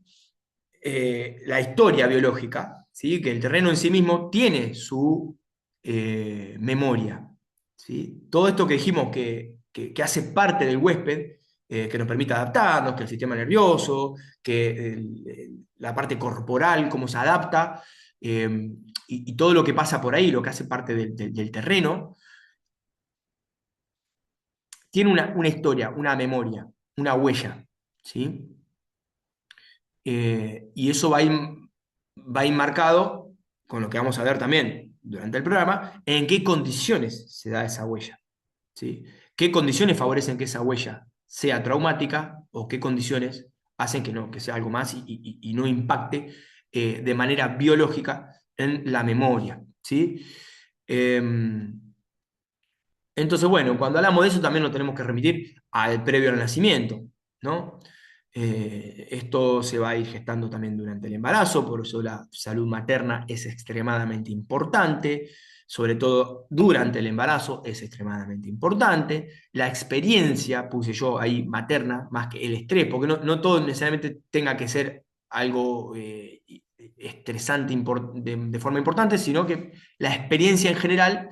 la historia biológica, ¿sí? Que el terreno en sí mismo tiene su memoria, ¿sí? Todo esto que dijimos que hace parte del huésped, que nos permite adaptarnos, que el sistema nervioso, que la parte corporal, cómo se adapta, y todo lo que pasa por ahí, lo que hace parte del terreno, tiene una historia, una memoria, una huella, ¿sí? Y eso va a ir marcado, con lo que vamos a ver también durante el programa, en qué condiciones se da esa huella, ¿sí? ¿Qué condiciones favorecen que esa huella sea traumática o qué condiciones hacen que no, que sea algo más y no impacte de manera biológica en la memoria, ¿sí? Entonces, bueno, cuando hablamos de eso también nos tenemos que remitir al previo al nacimiento, ¿no? Esto se va a ir gestando también durante el embarazo, por eso la salud materna es extremadamente importante, sobre todo durante el embarazo es extremadamente importante. La experiencia, puse yo ahí, materna, más que el estrés, porque no todo necesariamente tenga que ser algo estresante de forma importante, sino que la experiencia en general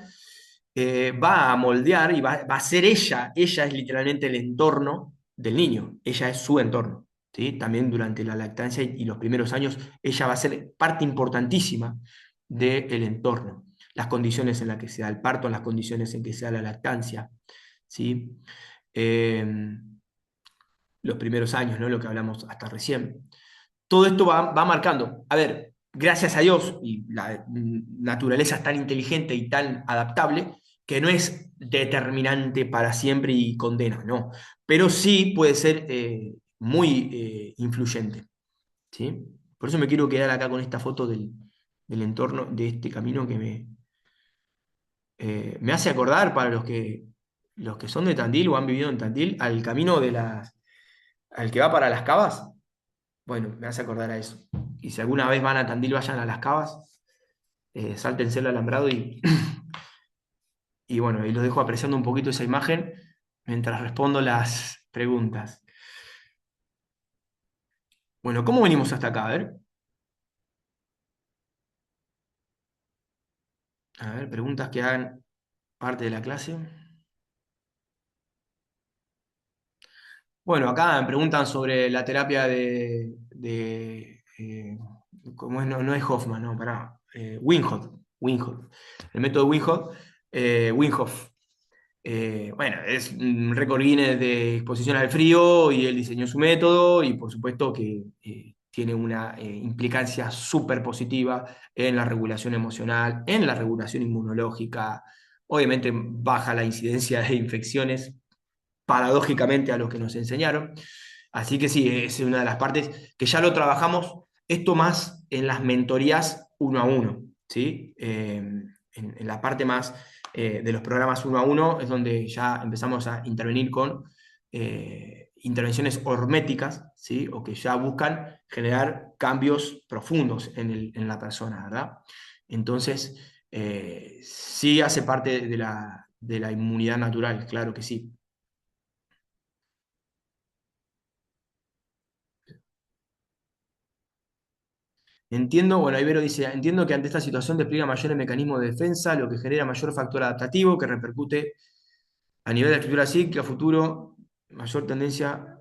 va a moldear y va a ser ella es literalmente el entorno del niño, ella es su entorno, ¿sí? También durante la lactancia y los primeros años, ella va a ser parte importantísima del entorno, las condiciones en las que se da el parto, las condiciones en que se da la lactancia, ¿sí? Eh, los primeros años, ¿no? Lo que hablamos hasta recién. Todo esto va marcando. A ver, gracias a Dios, y la naturaleza es tan inteligente y tan adaptable, que no es determinante para siempre y condena, no. Pero sí puede ser muy influyente, ¿sí? Por eso me quiero quedar acá con esta foto del entorno, de este camino que me hace acordar para los que son de Tandil o han vivido en Tandil, al camino al que va para Las Cavas. Bueno, me hace acordar a eso. Y si alguna vez van a Tandil, vayan a Las Cavas, sáltense el alambrado y bueno, y los dejo apreciando un poquito esa imagen mientras respondo las preguntas. Bueno, ¿cómo venimos hasta acá? A ver, preguntas que hagan parte de la clase. Bueno, acá me preguntan sobre la terapia ¿cómo es? No es Hoffman, no, pará. Winghoff. El método Winghoff. Winghoff. Bueno, es un récord Guinness de exposición al frío y él diseñó su método y por supuesto que tiene una implicancia súper positiva en la regulación emocional, en la regulación inmunológica. Obviamente baja la incidencia de infecciones, paradójicamente a lo que nos enseñaron. Así que sí, es una de las partes que ya lo trabajamos, esto más en las mentorías uno a uno, ¿sí? En la parte más de los programas uno a uno es donde ya empezamos a intervenir con intervenciones horméticas, ¿sí? O que ya buscan generar cambios profundos en la persona, ¿verdad? Entonces, sí hace parte de la inmunidad natural, claro que sí. Entiendo, bueno, Ibero dice, entiendo que ante esta situación despliega mayores mecanismos de defensa, lo que genera mayor factor adaptativo que repercute a nivel de la estructura psíquica, futuro, mayor tendencia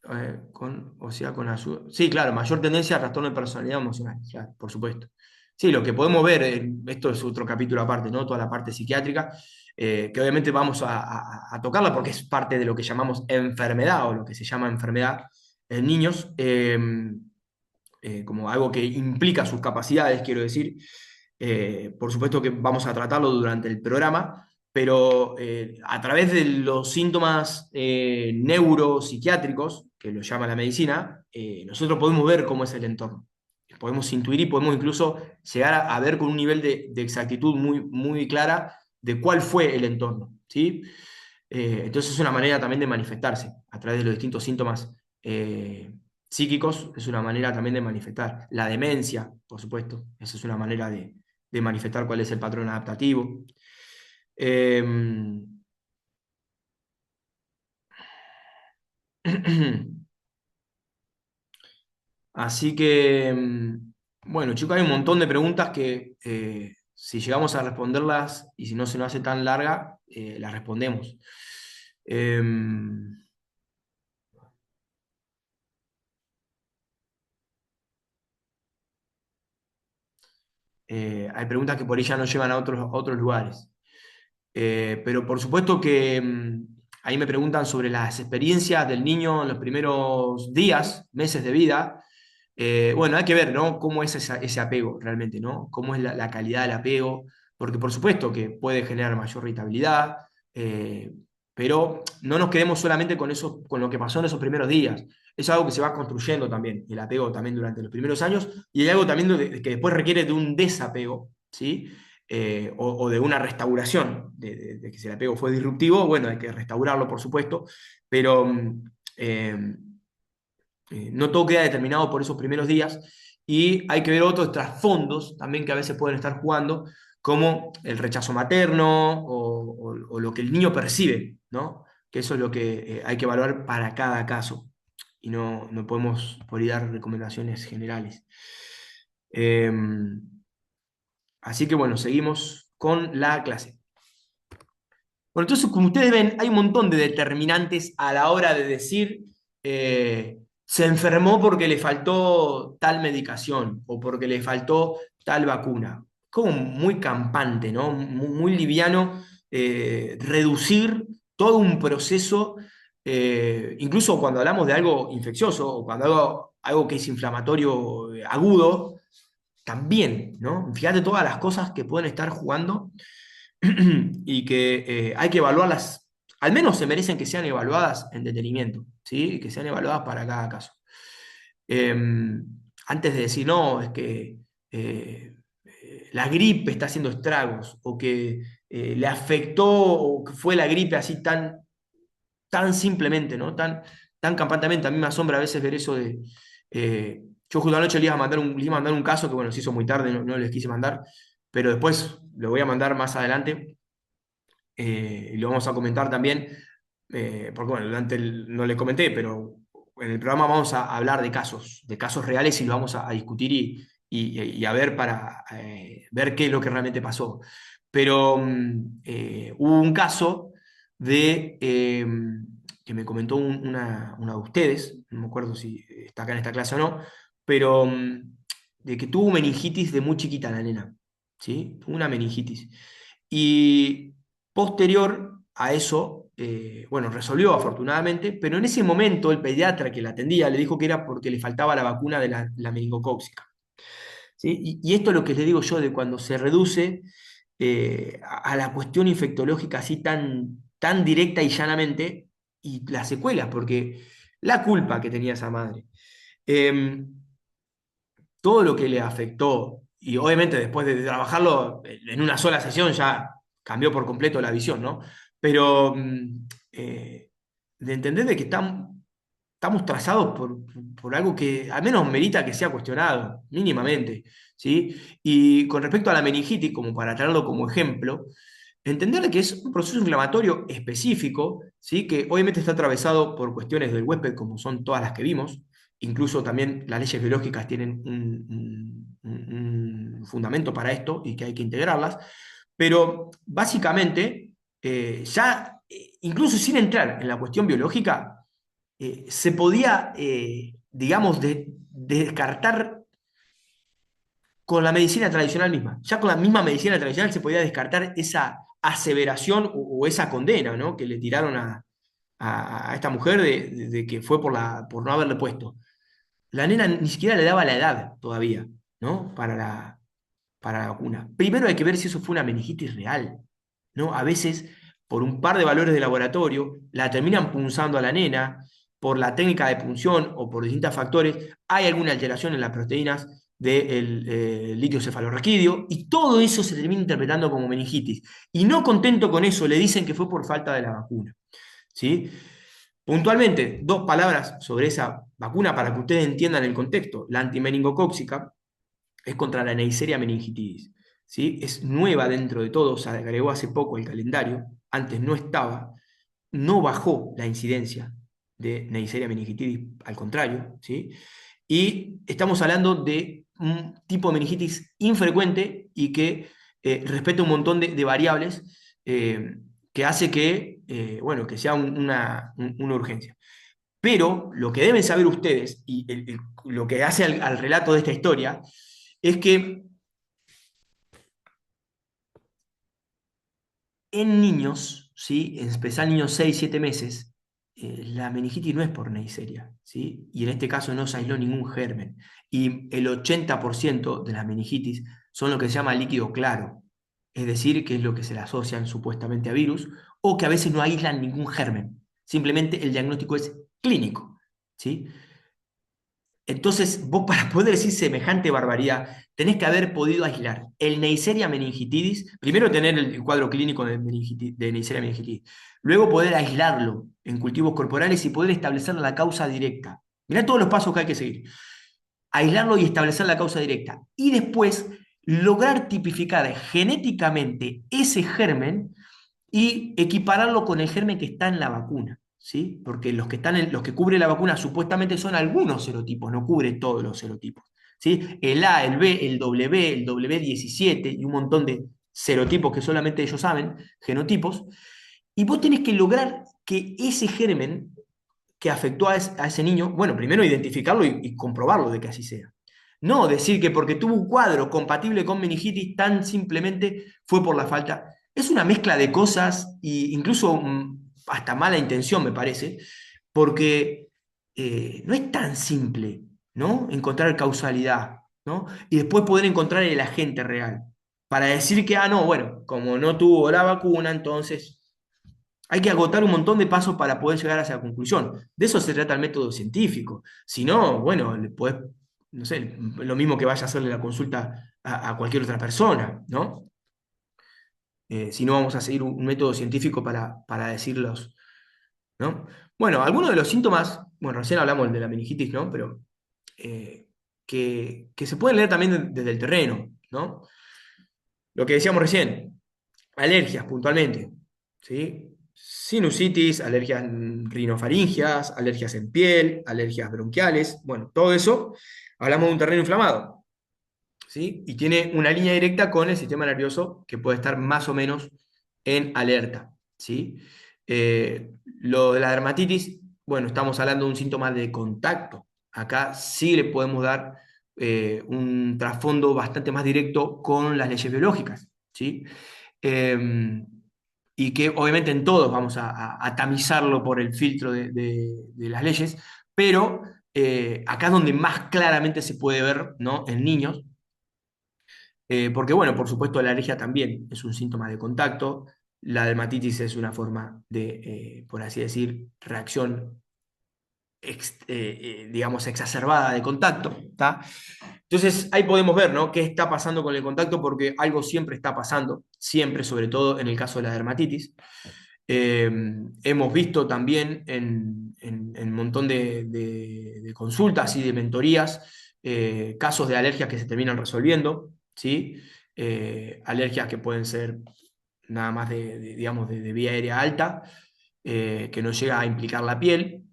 o sea, con ayuda. Sí, claro, mayor tendencia a trastorno de personalidad emocional, claro, por supuesto. Sí, lo que podemos ver, esto es otro capítulo aparte, ¿no? Toda la parte psiquiátrica, que obviamente vamos a tocarla porque es parte de lo que llamamos enfermedad o lo que se llama enfermedad en niños. Como algo que implica sus capacidades, quiero decir. Por supuesto que vamos a tratarlo durante el programa, pero a través de los síntomas neuropsiquiátricos, que lo llama la medicina, nosotros podemos ver cómo es el entorno. Podemos intuir y podemos incluso llegar a ver con un nivel de exactitud muy, muy clara de cuál fue el entorno, ¿sí? Entonces es una manera también de manifestarse a través de los distintos síntomas psíquicos, es una manera también de manifestar. La demencia, por supuesto, esa es una manera de manifestar cuál es el patrón adaptativo. Eh, Así que, bueno, chicos, hay un montón de preguntas que si llegamos a responderlas y si no se nos hace tan larga, las respondemos. Eh, Hay preguntas que por ahí ya nos llevan a otros lugares. Pero por supuesto que ahí me preguntan sobre las experiencias del niño en los primeros días, meses de vida. Bueno, hay que ver, ¿no? Cómo es ese apego realmente, ¿no? Cómo es la calidad del apego, porque por supuesto que puede generar mayor irritabilidad, eh, pero no nos quedemos solamente con eso, con lo que pasó en esos primeros días. Es algo que se va construyendo también, el apego también durante los primeros años, y hay algo también que después requiere de un desapego, ¿sí? O de una restauración, de que si el apego fue disruptivo, bueno, hay que restaurarlo, por supuesto, pero eh, no todo queda determinado por esos primeros días y hay que ver otros trasfondos también que a veces pueden estar jugando, como el rechazo materno o lo que el niño percibe, ¿no? Que eso es lo que hay que evaluar para cada caso y no podemos por ahí dar recomendaciones generales. Eh, Así que bueno, seguimos con la clase. Bueno, entonces, como ustedes ven, hay un montón de determinantes a la hora de decir se enfermó porque le faltó tal medicación o porque le faltó tal vacuna. Como muy campante, ¿no? Muy liviano reducir todo un proceso, incluso cuando hablamos de algo infeccioso o cuando algo que es inflamatorio agudo, también, ¿no? Fíjate todas las cosas que pueden estar jugando y que hay que evaluarlas, al menos se merecen que sean evaluadas en detenimiento, ¿sí? Que sean evaluadas para cada caso. Eh, Antes de decir, no, es que la gripe está haciendo estragos, o que le afectó, o que fue la gripe así tan simplemente, ¿no? Tan campantemente. A mí me asombra a veces ver eso de... yo justo anoche le iba a mandar un caso que, bueno, se hizo muy tarde, no les quise mandar, pero después lo voy a mandar más adelante y lo vamos a comentar también, porque bueno, no le comenté, pero en el programa vamos a hablar de casos reales y lo vamos a discutir y a ver para ver qué es lo que realmente pasó. Pero hubo un caso de, que me comentó una de ustedes, no me acuerdo si está acá en esta clase o no, pero de que tuvo meningitis de muy chiquita la nena, ¿sí? Tuvo una meningitis. Y posterior a eso, bueno, resolvió afortunadamente, pero en ese momento el pediatra que la atendía le dijo que era porque le faltaba la vacuna de la meningocócica. ¿Sí? Y esto es lo que le digo yo de cuando se reduce a la cuestión infectológica así tan directa y llanamente, y las secuelas, porque la culpa que tenía esa madre. Eh, todo lo que le afectó, y obviamente después de trabajarlo en una sola sesión ya cambió por completo la visión, ¿no? Pero de entender de que estamos trazados por algo que al menos merita que sea cuestionado, mínimamente, ¿sí? Y con respecto a la meningitis, como para traerlo como ejemplo, entender que es un proceso inflamatorio específico, ¿sí? Que obviamente está atravesado por cuestiones del huésped, como son todas las que vimos, incluso también las leyes biológicas tienen un fundamento para esto y que hay que integrarlas, pero básicamente, incluso sin entrar en la cuestión biológica, se podía, digamos, descartar con la medicina tradicional misma. Ya con la misma medicina tradicional se podía descartar esa aseveración o esa condena, ¿no? Que le tiraron a esta mujer de que fue por no haberle puesto. La nena ni siquiera le daba la edad todavía, ¿no? Para la vacuna. Primero hay que ver si eso fue una meningitis real, ¿no? A veces, por un par de valores de laboratorio, la terminan punzando a la nena, por la técnica de punción o por distintos factores, hay alguna alteración en las proteínas del litio cefalorraquídeo, y todo eso se termina interpretando como meningitis. Y no contento con eso, le dicen que fue por falta de la vacuna, ¿sí? Puntualmente, dos palabras sobre esa vacuna para que ustedes entiendan el contexto. La antimeningocóxica es contra la Neisseria meningitidis, ¿sí? Es nueva dentro de todo, se agregó hace poco el calendario, antes no estaba, no bajó la incidencia de Neisseria meningitidis, al contrario, ¿sí? Y estamos hablando de un tipo de meningitis infrecuente y que respeta un montón de variables que hace que, bueno, que sea una urgencia. Pero lo que deben saber ustedes, y lo que hace al relato de esta historia, es que en niños, ¿sí? En especial niños 6, 7 meses, la meningitis no es por Neisseria, ¿sí? Y en este caso no se aisló ningún germen. Y el 80% de las meningitis son lo que se llama líquido claro, es decir, que es lo que se le asocian supuestamente a virus, o que a veces no aíslan ningún germen. Simplemente el diagnóstico es clínico, ¿sí? Entonces, vos para poder decir semejante barbaridad, tenés que haber podido aislar el Neisseria meningitidis, primero tener el cuadro clínico de Neisseria meningitidis, luego poder aislarlo en cultivos corporales y poder establecer la causa directa. Mirá todos los pasos que hay que seguir. Aislarlo y establecer la causa directa. Y después lograr tipificar genéticamente ese germen y equipararlo con el germen que está en la vacuna, ¿sí? Porque los que cubre la vacuna supuestamente son algunos serotipos, no cubre todos los serotipos, ¿sí? El A, el B, el W17 y un montón de serotipos que solamente ellos saben, genotipos, y vos tenés que lograr que ese germen que afectó a ese niño, bueno, primero identificarlo y comprobarlo de que así sea. No decir que porque tuvo un cuadro compatible con meningitis, tan simplemente fue por la falta. Es una mezcla de cosas e incluso hasta mala intención, me parece, porque no es tan simple, ¿no? Encontrar causalidad, ¿no? Y después poder encontrar el agente real. Para decir que, ah, no, bueno, como no tuvo la vacuna, entonces hay que agotar un montón de pasos para poder llegar a esa conclusión. De eso se trata el método científico. Si no, bueno, le podés, no sé, lo mismo que vaya a hacerle la consulta a cualquier otra persona, ¿no? Si no, vamos a seguir un método científico para decirlos, ¿no? Bueno, algunos de los síntomas, bueno, recién hablamos de la meningitis, ¿no? Pero eh, que se pueden leer también desde el terreno, ¿no? Lo que decíamos recién, alergias puntualmente, ¿sí? Sinusitis, alergias rinofaringias, alergias en piel, alergias bronquiales, bueno, todo eso, hablamos de un terreno inflamado, ¿sí? Y tiene una línea directa con el sistema nervioso que puede estar más o menos en alerta, ¿sí? Lo de la dermatitis, bueno, estamos hablando de un síntoma de contacto. Acá sí le podemos dar un trasfondo bastante más directo con las leyes biológicas, ¿sí? Eh, y que obviamente en todos vamos a tamizarlo por el filtro de las leyes, pero acá es donde más claramente se puede ver, ¿no? En niños, porque bueno, por supuesto la alergia también es un síntoma de contacto, la dermatitis es una forma de, por así decir, reacción digamos, exacerbada de contacto, ¿tá? Entonces ahí podemos ver, ¿no? qué está pasando con el contacto, porque algo siempre está pasando, siempre, sobre todo en el caso de la dermatitis. Eh, Hemos visto también en un montón de consultas y de mentorías casos de alergias que se terminan resolviendo, ¿sí? Alergias que pueden ser nada más digamos, de vía aérea alta, que no llega a implicar la piel,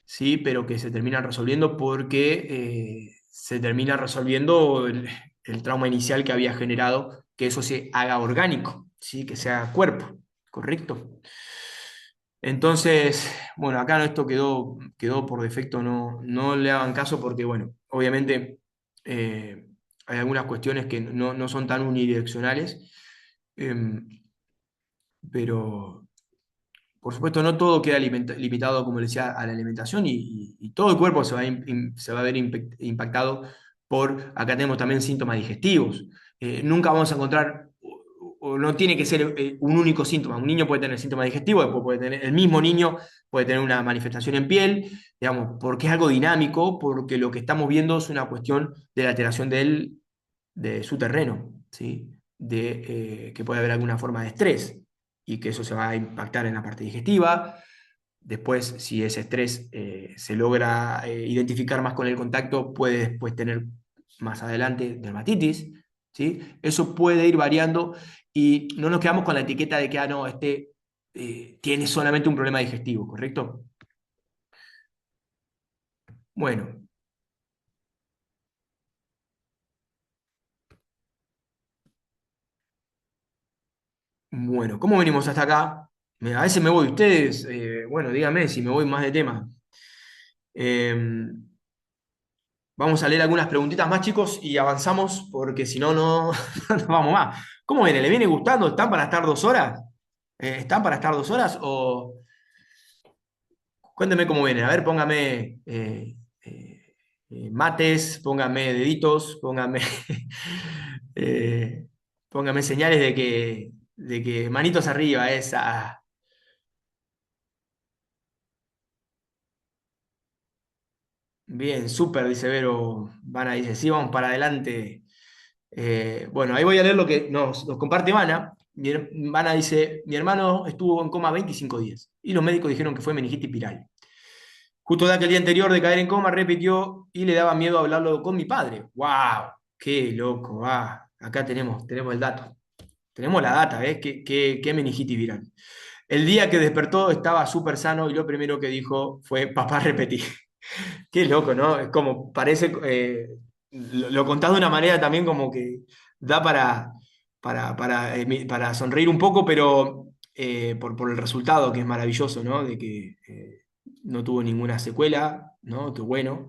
¿sí? Pero que se terminan resolviendo porque se termina resolviendo el trauma inicial que había generado que eso se haga orgánico, ¿sí? Que sea cuerpo, ¿correcto? Entonces, bueno, acá no, esto quedó por defecto, no le hagan caso porque, bueno, obviamente hay algunas cuestiones que no son tan unidireccionales, em, pero por supuesto no todo queda limitado, como les decía, a la alimentación y todo el cuerpo se va a ver impactado por, acá tenemos también síntomas digestivos. Nunca vamos a encontrar, o no tiene que ser un único síntoma. Un niño puede tener síntomas digestivos, después puede tener, el mismo niño puede tener una manifestación en piel, digamos, porque es algo dinámico, porque lo que estamos viendo es una cuestión de la alteración de su terreno, ¿sí? Que puede haber alguna forma de estrés y que eso se va a impactar en la parte digestiva. Después, si ese estrés se logra identificar más con el contacto, puede después tener más adelante dermatitis, ¿sí? Eso puede ir variando y no nos quedamos con la etiqueta de que, ah, no, tiene solamente un problema digestivo, ¿correcto? Bueno, bueno, ¿cómo venimos hasta acá? A veces me voy, ustedes, bueno, díganme si me voy más de tema. Eh, Vamos a leer algunas preguntitas más, chicos, y avanzamos, porque si no, no vamos más. ¿Cómo viene? ¿Le viene gustando? ¿Están para estar 2 horas? ¿Están para estar 2 horas? O cuénteme cómo viene. A ver, póngame mates, póngame deditos, póngame, eh, póngame señales de que manitos arriba, esa. Bien, súper, dice Vero. Vana dice, sí, vamos para adelante. Bueno, ahí voy a leer lo que nos comparte Vana. Vana dice, mi hermano estuvo en coma 25 días y los médicos dijeron que fue meningitis viral. Justo de aquel día anterior de caer en coma, repitió y le daba miedo hablarlo con mi padre. ¡Wow! ¡Qué loco! Acá tenemos el dato. Tenemos la data, ¿ves? ¿Qué meningitis viral? El día que despertó estaba súper sano y lo primero que dijo fue, papá, repetí. Qué loco, ¿no? Es como parece, lo contás de una manera también como que da para sonreír un poco, pero por el resultado que es maravilloso, ¿no? De que no tuvo ninguna secuela, ¿no? Qué bueno.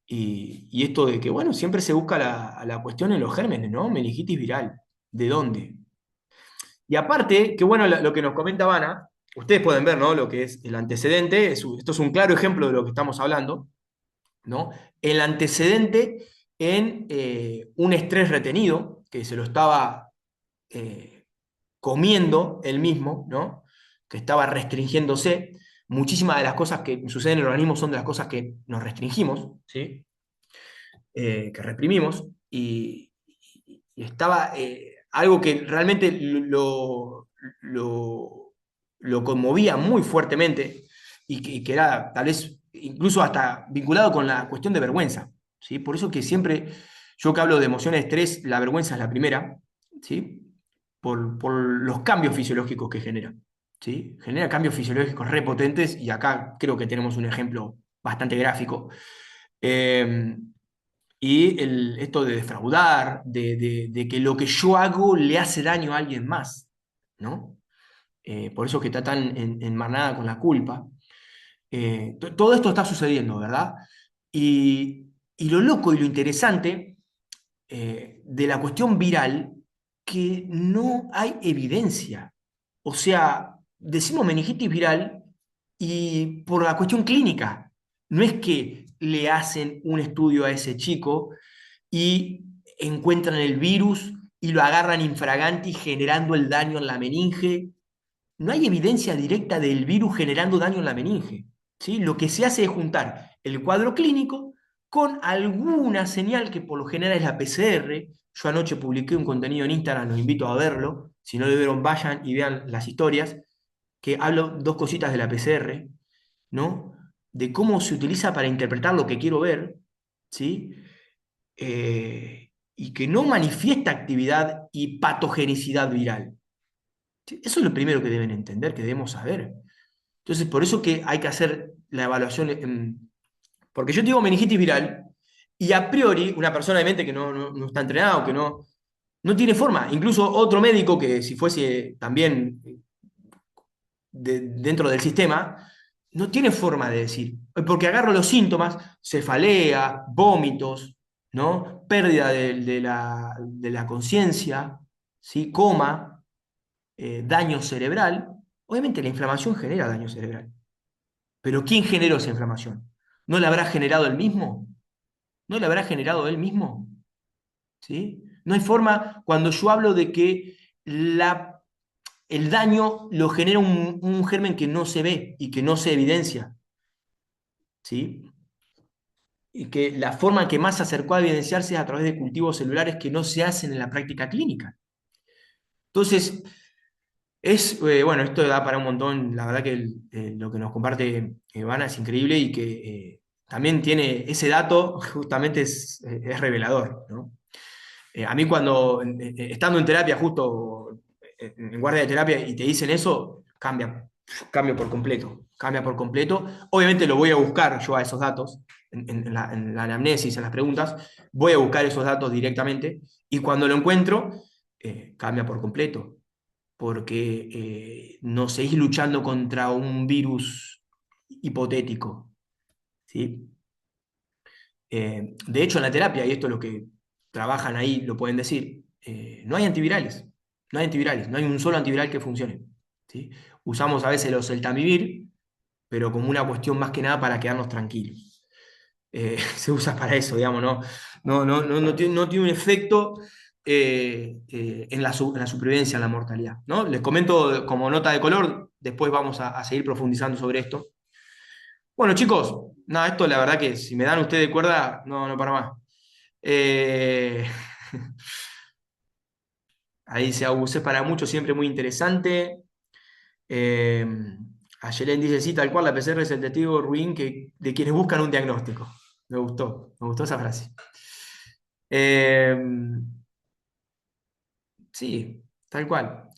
Y esto de que, bueno, siempre se busca la cuestión en los gérmenes, ¿no? Meningitis viral. ¿De dónde? Y aparte, qué bueno lo que nos comenta Vana, ustedes pueden ver, ¿no? Lo que es el antecedente, esto es un claro ejemplo de lo que estamos hablando, ¿no? El antecedente en un estrés retenido, que se lo estaba eh, comiendo él mismo, ¿no? Que estaba restringiéndose. Muchísimas de las cosas que suceden en el organismo son de las cosas que nos restringimos, ¿sí? Que reprimimos, y estaba algo que realmente lo, lo conmovía muy fuertemente y que era tal vez incluso hasta vinculado con la cuestión de vergüenza, ¿sí? Por eso que siempre, yo que hablo de emociones de estrés, la vergüenza es la primera, ¿sí? Por los cambios fisiológicos que genera, ¿sí? Genera cambios fisiológicos repotentes y acá creo que tenemos un ejemplo bastante gráfico. Eh, y esto de defraudar, de que lo que yo hago le hace daño a alguien más, ¿no? Por eso que está tan enmarnada con la culpa. Todo esto está sucediendo, ¿verdad? Y lo loco y lo interesante de la cuestión viral, que no hay evidencia. O sea, decimos meningitis viral y por la cuestión clínica. No es que le hacen un estudio a ese chico y encuentran el virus y lo agarran infraganti generando el daño en la meninge. No hay evidencia directa del virus generando daño en la meninge, ¿sí? Lo que se hace es juntar el cuadro clínico con alguna señal que por lo general es la PCR. Yo anoche publiqué un contenido en Instagram, los invito a verlo. Si no lo vieron, vayan y vean las historias, que hablo dos cositas de la PCR, ¿no? De cómo se utiliza para interpretar lo que quiero ver, ¿sí? Y que no manifiesta actividad y patogenicidad viral. ¿Sí? Eso es lo primero que deben entender, que debemos saber. Entonces, por eso que hay que hacer la evaluación, porque yo digo meningitis viral y a priori una persona de mente que no está entrenado, que no tiene forma, incluso otro médico que si fuese también dentro del sistema, no tiene forma de decir, porque agarro los síntomas, cefalea, vómitos, ¿no? Pérdida de la conciencia, ¿sí? Coma, daño cerebral. Obviamente la inflamación genera daño cerebral. Pero ¿quién generó esa inflamación? ¿No la habrá generado él mismo? ¿No la habrá generado él mismo? ¿Sí? No hay forma, cuando yo hablo de que el daño lo genera un germen que no se ve y que no se evidencia, ¿sí? Y que la forma que más se acercó a evidenciarse es a través de cultivos celulares que no se hacen en la práctica clínica. Entonces, bueno, esto da para un montón. La verdad que lo que nos comparte Ivana es increíble y que también tiene ese dato, justamente es revelador, ¿no? A mí cuando, estando en terapia, justo en guardia de terapia, y te dicen eso, cambio por completo, cambia por completo. Obviamente lo voy a buscar yo a esos datos, en la anamnesis, en las preguntas, voy a buscar esos datos directamente, y cuando lo encuentro, cambia por completo porque no seguís luchando contra un virus hipotético, ¿sí? De hecho, en la terapia, y esto es lo que trabajan ahí, lo pueden decir, no hay antivirales, no hay antivirales, no hay un solo antiviral que funcione, ¿sí? Usamos a veces los Celtamivir, pero como una cuestión más que nada para quedarnos tranquilos. Se usa para eso, digamos, no tiene un efecto en la supervivencia, en la mortalidad, ¿no? Les comento como nota de color, después vamos a seguir profundizando sobre esto. Bueno, chicos, nada, esto la verdad que si me dan ustedes cuerda, no para más. Eh, ahí se abusé para mucho, siempre muy interesante. Eh, Ayelen dice, sí, tal cual, la PCR es el testigo ruin de quienes buscan un diagnóstico. Me gustó esa frase. Eh, sí, tal cual.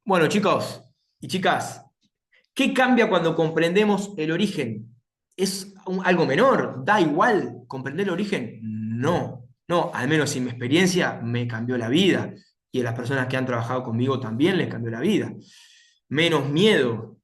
Bueno, chicos y chicas, ¿qué cambia cuando comprendemos el origen? ¿Es algo menor? ¿Da igual comprender el origen? No, al menos en mi experiencia me cambió la vida y a las personas que han trabajado conmigo también les cambió la vida. Menos miedo.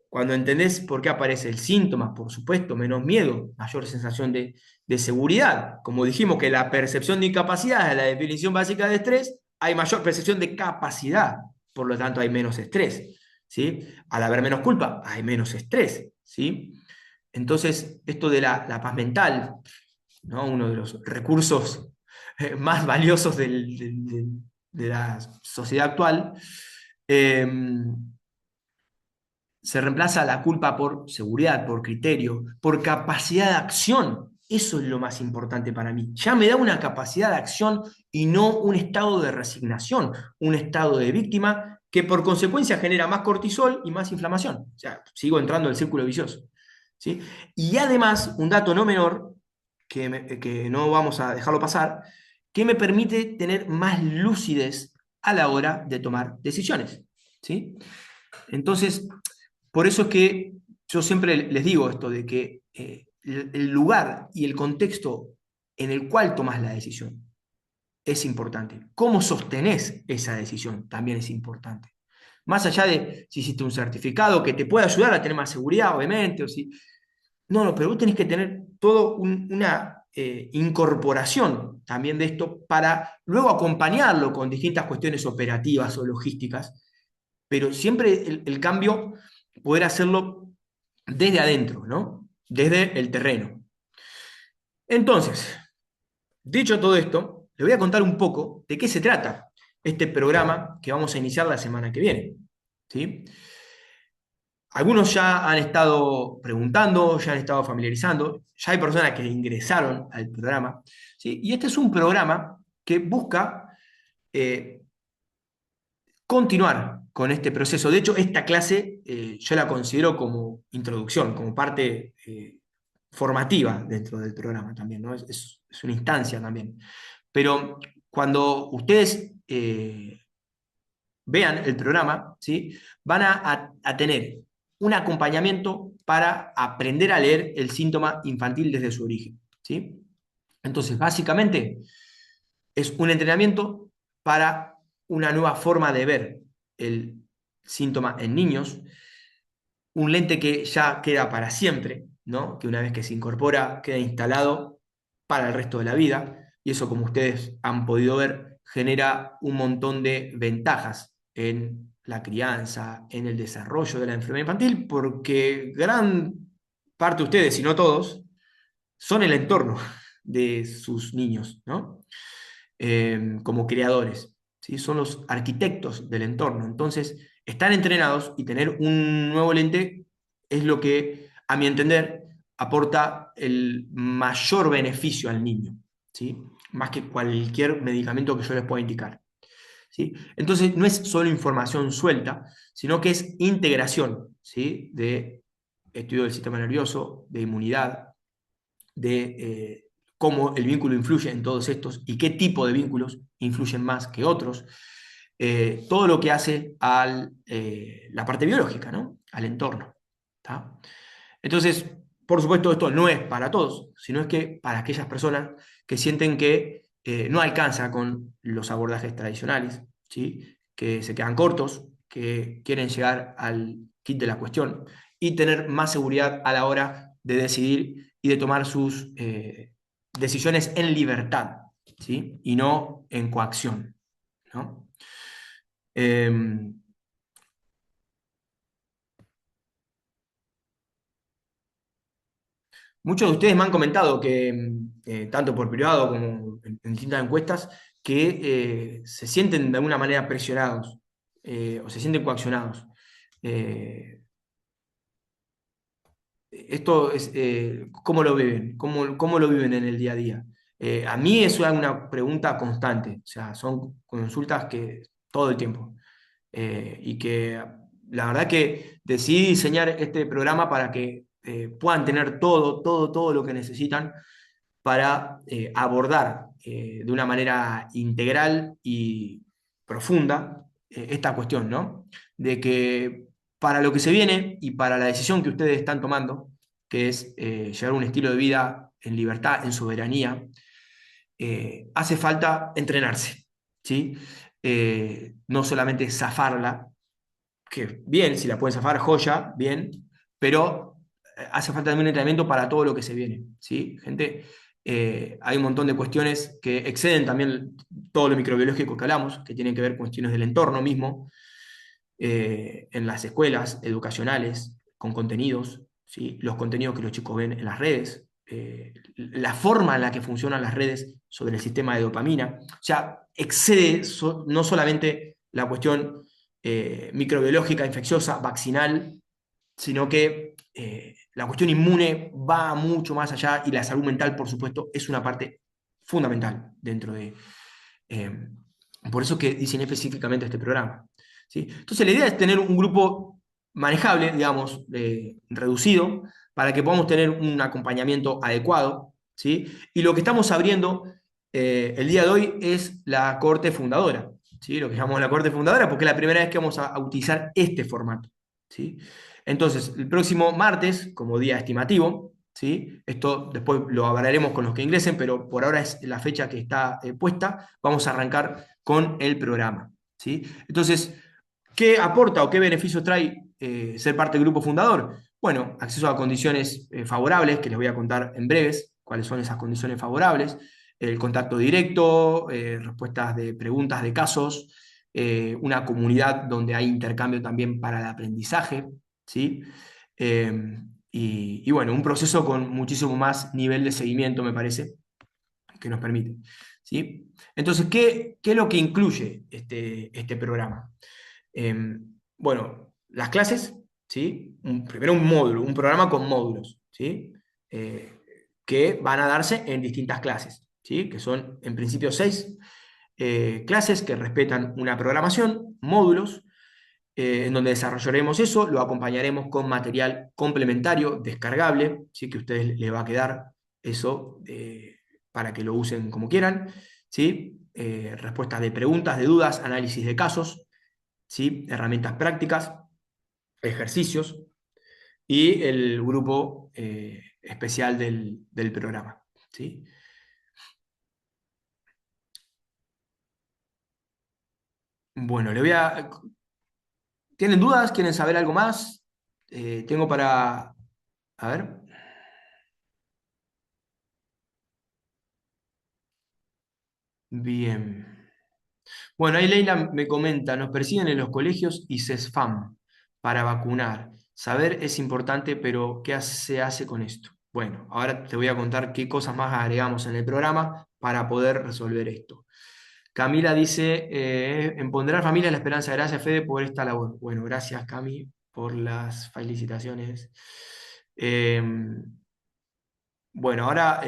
Cuando entendés por qué aparece el síntoma, por supuesto, menos miedo, mayor sensación de seguridad. Como dijimos que la percepción de incapacidad es la definición básica de estrés, hay mayor percepción de capacidad, por lo tanto hay menos estrés. ¿Sí? Al haber menos culpa, hay menos estrés. ¿Sí? Entonces, esto de la paz mental, ¿no? Uno de los recursos más valiosos de la sociedad actual, eh, se reemplaza la culpa por seguridad, por criterio, por capacidad de acción. Eso es lo más importante para mí. Ya me da una capacidad de acción y no un estado de resignación, un estado de víctima que por consecuencia genera más cortisol y más inflamación. O sea, sigo entrando en el círculo vicioso. ¿Sí? Y además, un dato no menor, que no vamos a dejarlo pasar, que me permite tener más lucidez a la hora de tomar decisiones. ¿Sí? Entonces, por eso es que yo siempre les digo esto, de que el lugar y el contexto en el cual tomas la decisión es importante. Cómo sostenés esa decisión también es importante. Más allá de si hiciste un certificado que te puede ayudar a tener más seguridad, obviamente, o si... No, pero vos tenés que tener todo una incorporación también de esto para luego acompañarlo con distintas cuestiones operativas o logísticas, pero siempre el cambio poder hacerlo desde adentro, ¿no? Desde el terreno. Entonces, dicho todo esto, le voy a contar un poco de qué se trata este programa que vamos a iniciar la semana que viene. ¿Sí? Algunos ya han estado preguntando, ya han estado familiarizando, ya hay personas que ingresaron al programa, ¿sí? Y este es un programa que busca eh, continuar con este proceso. De hecho, esta clase yo la considero como introducción, como parte formativa dentro del programa también, ¿no? Es una instancia también. Pero cuando ustedes vean el programa, ¿sí? Van a tener un acompañamiento para aprender a leer el síntoma infantil desde su origen, ¿sí? Entonces, básicamente, es un entrenamiento para una nueva forma de ver el síntoma en niños, un lente que ya queda para siempre, ¿no? Que una vez que se incorpora queda instalado para el resto de la vida, y eso, como ustedes han podido ver, genera un montón de ventajas en la crianza, en el desarrollo de la enfermedad infantil, porque gran parte de ustedes, si no todos, son el entorno de sus niños, ¿no? Como creadores, ¿sí? Son los arquitectos del entorno. Entonces, están entrenados y tener un nuevo lente es lo que, a mi entender, aporta el mayor beneficio al niño, ¿sí? Más que cualquier medicamento que yo les pueda indicar, ¿sí? Entonces, no es solo información suelta, sino que es integración, ¿sí? De estudio del sistema nervioso, de inmunidad, de cómo el vínculo influye en todos estos y qué tipo de vínculos influyen más que otros. Todo lo que hace a la parte biológica, ¿no? Al entorno. ¿Tá? Entonces, por supuesto, esto no es para todos, sino es que para aquellas personas que sienten que no alcanza con los abordajes tradicionales, ¿sí? Que se quedan cortos, que quieren llegar al kit de la cuestión y tener más seguridad a la hora de decidir y de tomar sus decisiones en libertad, ¿sí? Y no en coacción, ¿no? Eh, Muchos de ustedes me han comentado que, tanto por privado como en distintas encuestas, que se sienten de alguna manera presionados o se sienten coaccionados. Eh, Esto es, ¿cómo lo viven? ¿Cómo lo viven en el día a día? A mí es una pregunta constante, o sea, son consultas que todo el tiempo. Y que la verdad que decidí diseñar este programa para que puedan tener todo lo que necesitan para abordar de una manera integral y profunda esta cuestión, ¿no? De que para lo que se viene y para la decisión que ustedes están tomando, que es llevar un estilo de vida en libertad, en soberanía, hace falta entrenarse, ¿sí? No solamente zafarla, que bien, si la pueden zafar, joya, bien, pero hace falta también un entrenamiento para todo lo que se viene, ¿sí? Gente, hay un montón de cuestiones que exceden también todo lo microbiológico que hablamos, que tienen que ver con cuestiones del entorno mismo, en las escuelas educacionales, con contenidos, ¿sí? Los contenidos que los chicos ven en las redes, la forma en la que funcionan las redes sobre el sistema de dopamina. O sea, excede no solamente la cuestión microbiológica, infecciosa, vaccinal, sino que la cuestión inmune va mucho más allá y la salud mental, por supuesto, es una parte fundamental dentro de... eh, por eso que diseñé específicamente este programa, ¿sí? Entonces la idea es tener un grupo manejable, digamos, reducido, para que podamos tener un acompañamiento adecuado, ¿sí? Y lo que estamos abriendo el día de hoy es la corte fundadora, ¿sí? Lo que llamamos la corte fundadora, porque es la primera vez que vamos a utilizar este formato, ¿sí? Entonces, el próximo martes, como día estimativo, ¿sí? Esto después lo hablaremos con los que ingresen, pero por ahora es la fecha que está puesta, vamos a arrancar con el programa, ¿sí? Entonces, ¿qué aporta o qué beneficios trae ser parte del grupo fundador? Bueno, acceso a condiciones favorables, que les voy a contar en breves cuáles son esas condiciones favorables, el contacto directo, respuestas de preguntas de casos, una comunidad donde hay intercambio también para el aprendizaje, ¿sí? Eh, y bueno, un proceso con muchísimo más nivel de seguimiento, me parece, que nos permite, ¿sí? Entonces, ¿qué es lo que incluye este programa? Eh, bueno, las clases, ¿sí? primero un módulo, un programa con módulos, ¿sí? Eh, que van a darse en distintas clases, ¿sí? Que son en principio 6 clases que respetan una programación, módulos, en donde desarrollaremos eso, lo acompañaremos con material complementario, descargable, ¿sí? Que a ustedes les va a quedar eso para que lo usen como quieran, ¿sí? Respuestas de preguntas, de dudas, análisis de casos, ¿sí? Herramientas prácticas, ejercicios y el grupo especial del programa, ¿sí? Bueno, le voy a... ¿Tienen dudas? ¿Quieren saber algo más? Tengo para... A ver. Bien. Bueno, ahí Leila me comenta, nos persiguen en los colegios y se spam para vacunar. Saber es importante, pero se hace con esto? Bueno, ahora te voy a contar qué cosas más agregamos en el programa para poder resolver esto. Camila dice, empoderar familias, la esperanza, gracias Fede por esta labor. Bueno, gracias Cami por las felicitaciones. Eh, bueno, ahora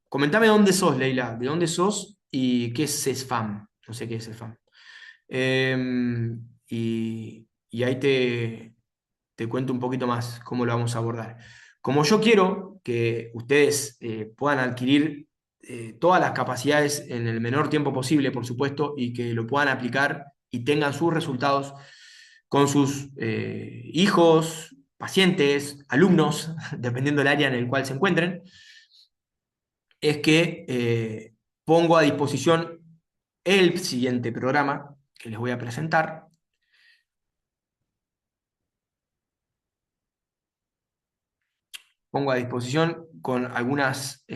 comentame dónde sos, Leila, de dónde sos y qué es CESFAM. No sé qué es CESFAM. Y ahí te cuento un poquito más cómo lo vamos a abordar. Como yo quiero que ustedes puedan adquirir todas las capacidades en el menor tiempo posible, por supuesto, y que lo puedan aplicar y tengan sus resultados con sus hijos, pacientes, alumnos, dependiendo del área en el cual se encuentren, es que pongo a disposición el siguiente programa que les voy a presentar. Pongo a disposición con algunas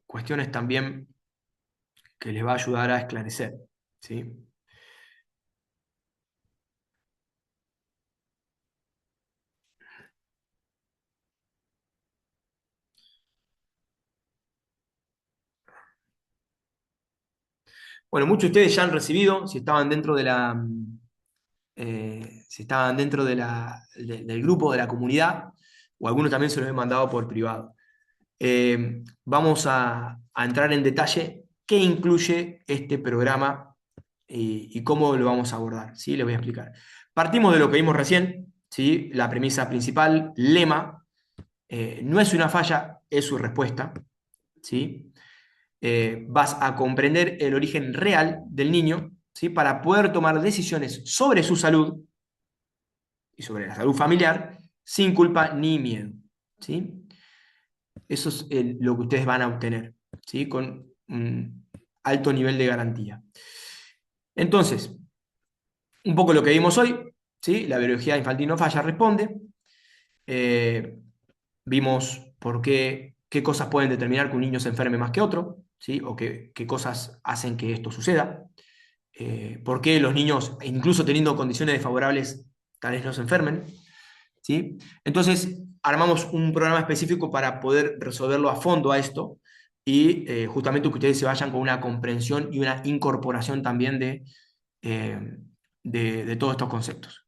cuestiones también que les va a ayudar a esclarecer, ¿sí? Bueno, muchos de ustedes ya han recibido, si estaban dentro de si estaban dentro del grupo, de la comunidad, o algunos también se los he mandado por privado. Vamos a entrar en detalle qué incluye este programa y cómo lo vamos a abordar, ¿sí? Les voy a explicar. Partimos de lo que vimos recién, ¿sí? La premisa principal, lema, no es una falla, es su respuesta, ¿sí? Vas a comprender el origen real del niño, ¿sí? Para poder tomar decisiones sobre su salud y sobre la salud familiar sin culpa ni miedo, ¿sí? Eso es lo que ustedes van a obtener, ¿sí? Con un alto nivel de garantía. Entonces, un poco lo que vimos hoy, ¿sí? La biología infantil no falla, responde. Eh, Vimos qué cosas pueden determinar que un niño se enferme más que otro, ¿sí? O qué cosas hacen que esto suceda. Por qué los niños, incluso teniendo condiciones desfavorables, tal vez no se enfermen, ¿sí? Entonces, armamos un programa específico para poder resolverlo a fondo a esto y justamente que ustedes se vayan con una comprensión y una incorporación también eh, de todos estos conceptos.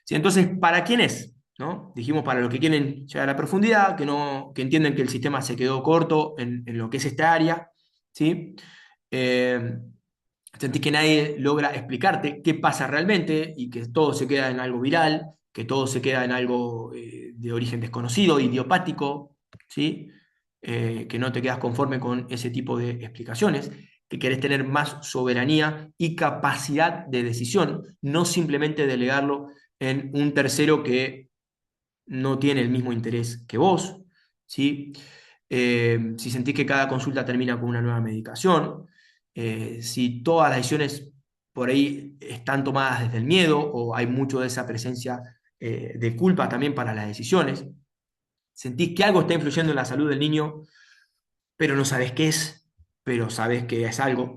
¿Sí? Entonces, ¿para quién es? ¿No? Dijimos para los que quieren llegar a la profundidad, que entienden que el sistema se quedó corto en lo que es esta área, ¿sí? Eh, Sentís que nadie logra explicarte qué pasa realmente y que todo se queda en algo viral, que todo se queda en algo de origen desconocido, idiopático, ¿sí? Que no te quedas conforme con ese tipo de explicaciones, que querés tener más soberanía y capacidad de decisión, no simplemente delegarlo en un tercero que no tiene el mismo interés que vos, ¿sí? Si sentís que cada consulta termina con una nueva medicación, si todas las decisiones por ahí están tomadas desde el miedo o hay mucho de esa presencia de culpa también para las decisiones, sentís que algo está influyendo en la salud del niño, pero no sabes qué es, pero sabes que es algo.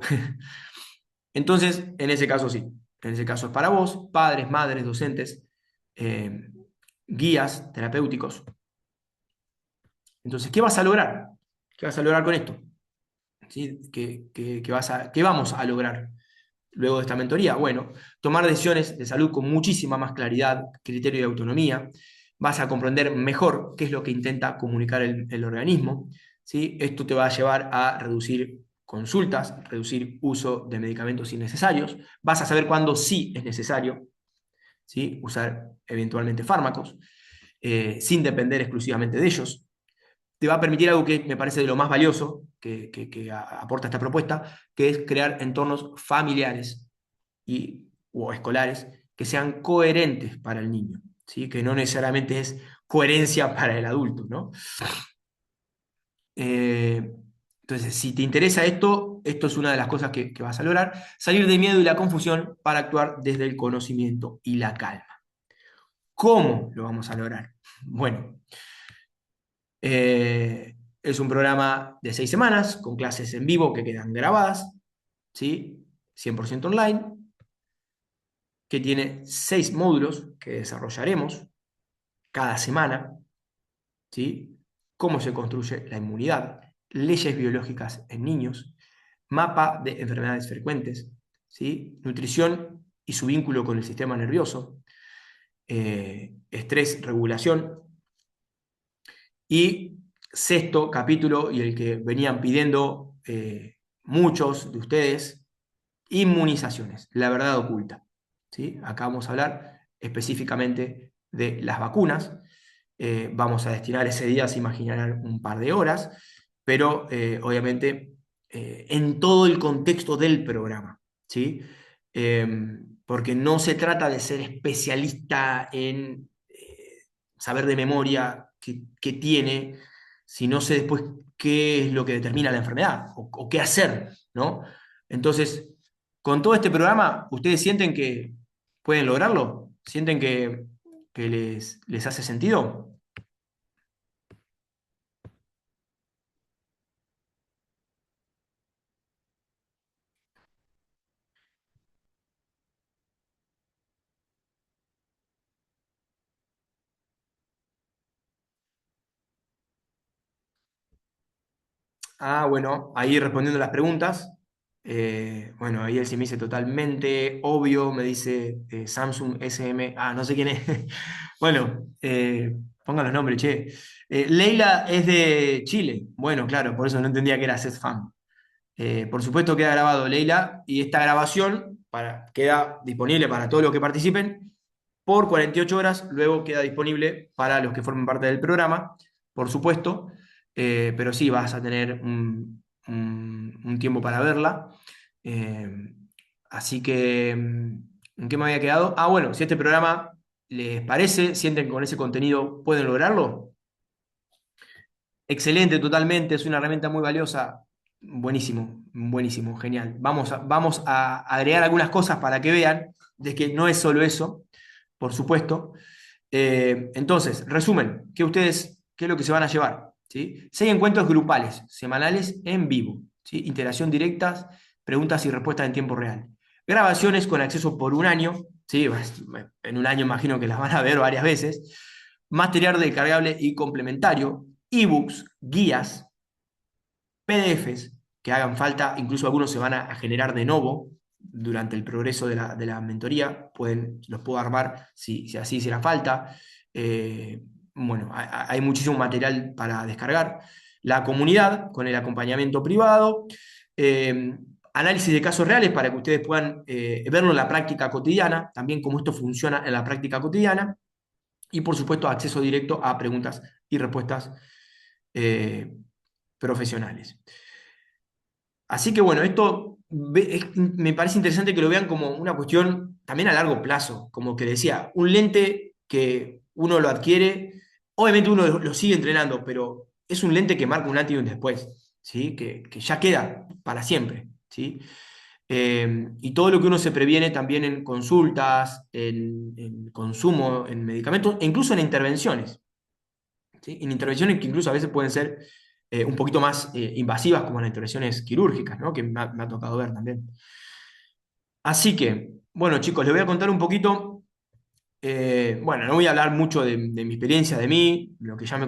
Entonces, en ese caso sí, en ese caso es para vos, padres, madres, docentes, eh, guías terapéuticos. Entonces, ¿qué vas a lograr? ¿Qué vas a lograr con esto? ¿Sí? ¿Qué vamos a lograr luego de esta mentoría? Bueno, tomar decisiones de salud con muchísima más claridad, criterio y autonomía, vas a comprender mejor qué es lo que intenta comunicar el organismo, ¿sí? Esto te va a llevar a reducir consultas, reducir uso de medicamentos innecesarios, vas a saber cuándo sí es necesario, ¿sí? Usar eventualmente fármacos, sin depender exclusivamente de ellos. Te va a permitir algo que me parece de lo más valioso que aporta esta propuesta, que es crear entornos familiares o escolares que sean coherentes para el niño, ¿sí? Que no necesariamente es coherencia para el adulto, ¿no? Eh, entonces, si te interesa esto, esto es una de las cosas que vas a lograr, salir del miedo y la confusión para actuar desde el conocimiento y la calma. ¿Cómo lo vamos a lograr? Bueno, es un programa de 6 semanas con clases en vivo que quedan grabadas, ¿sí? 100% online, que tiene 6 módulos que desarrollaremos cada semana, ¿sí? Cómo se construye la inmunidad, leyes biológicas en niños, mapa de enfermedades frecuentes, ¿sí? Nutrición y su vínculo con el sistema nervioso, estrés, regulación, y sexto capítulo, y el que venían pidiendo muchos de ustedes, inmunizaciones, la verdad oculta, ¿sí? Acá vamos a hablar específicamente de las vacunas. Vamos a destinar ese día, se imaginarán, un par de horas, pero obviamente en todo el contexto del programa, ¿sí? Eh, Porque no se trata de ser especialista en saber de memoria qué tiene, sino sé después qué es lo que determina la enfermedad o qué hacer, ¿no? Entonces, con todo este programa, ¿ustedes sienten que pueden lograrlo? ¿Sienten que les hace sentido? Ah, bueno, ahí respondiendo las preguntas. Bueno, ahí él sí me dice totalmente obvio, me dice Samsung SM, no sé quién es. Bueno, pongan los nombres, che. Leila es de Chile. Bueno, claro, por eso no entendía que era fan. Por supuesto queda grabado, Leila, y esta grabación queda disponible para todos los que participen por 48 horas, luego queda disponible para los que formen parte del programa, por supuesto, pero sí vas a tener un tiempo para verla. Eh, Así que, ¿en qué me había quedado? Bueno, si este programa les parece, sienten que con ese contenido pueden lograrlo, excelente, totalmente, es una herramienta muy valiosa. Buenísimo, buenísimo, genial. Vamos a agregar algunas cosas para que vean de que no es solo eso, por supuesto. Entonces, resumen, ¿qué es lo que se van a llevar? ¿Sí? 6 encuentros grupales, semanales en vivo, ¿sí? Interacción directa, preguntas y respuestas en tiempo real. Grabaciones con acceso por un año, ¿sí? En un año imagino que las van a ver varias veces. Material descargable y complementario, ebooks, guías, PDFs que hagan falta, incluso algunos se van a generar de nuevo durante el progreso de la mentoría, los puedo armar si así hiciera falta. Eh, bueno, hay muchísimo material para descargar. La comunidad con el acompañamiento privado, eh, análisis de casos reales para que ustedes puedan verlo en la práctica cotidiana, también cómo esto funciona en la práctica cotidiana, y por supuesto acceso directo a preguntas y respuestas eh, profesionales. Así que bueno, esto me parece interesante que lo vean como una cuestión también a largo plazo, como que decía, un lente que uno lo adquiere, obviamente uno lo sigue entrenando, pero es un lente que marca un antes y un después, ¿sí? Que ya queda para siempre, ¿sí? Y todo lo que uno se previene también en consultas, en consumo, en medicamentos, e incluso en intervenciones, ¿sí? En intervenciones que incluso a veces pueden ser un poquito más invasivas, como las intervenciones quirúrgicas, ¿no? Que me ha tocado ver también. Así que, bueno, chicos, les voy a contar un poquito. Bueno, no voy a hablar mucho de mi experiencia, de mí, lo que ya me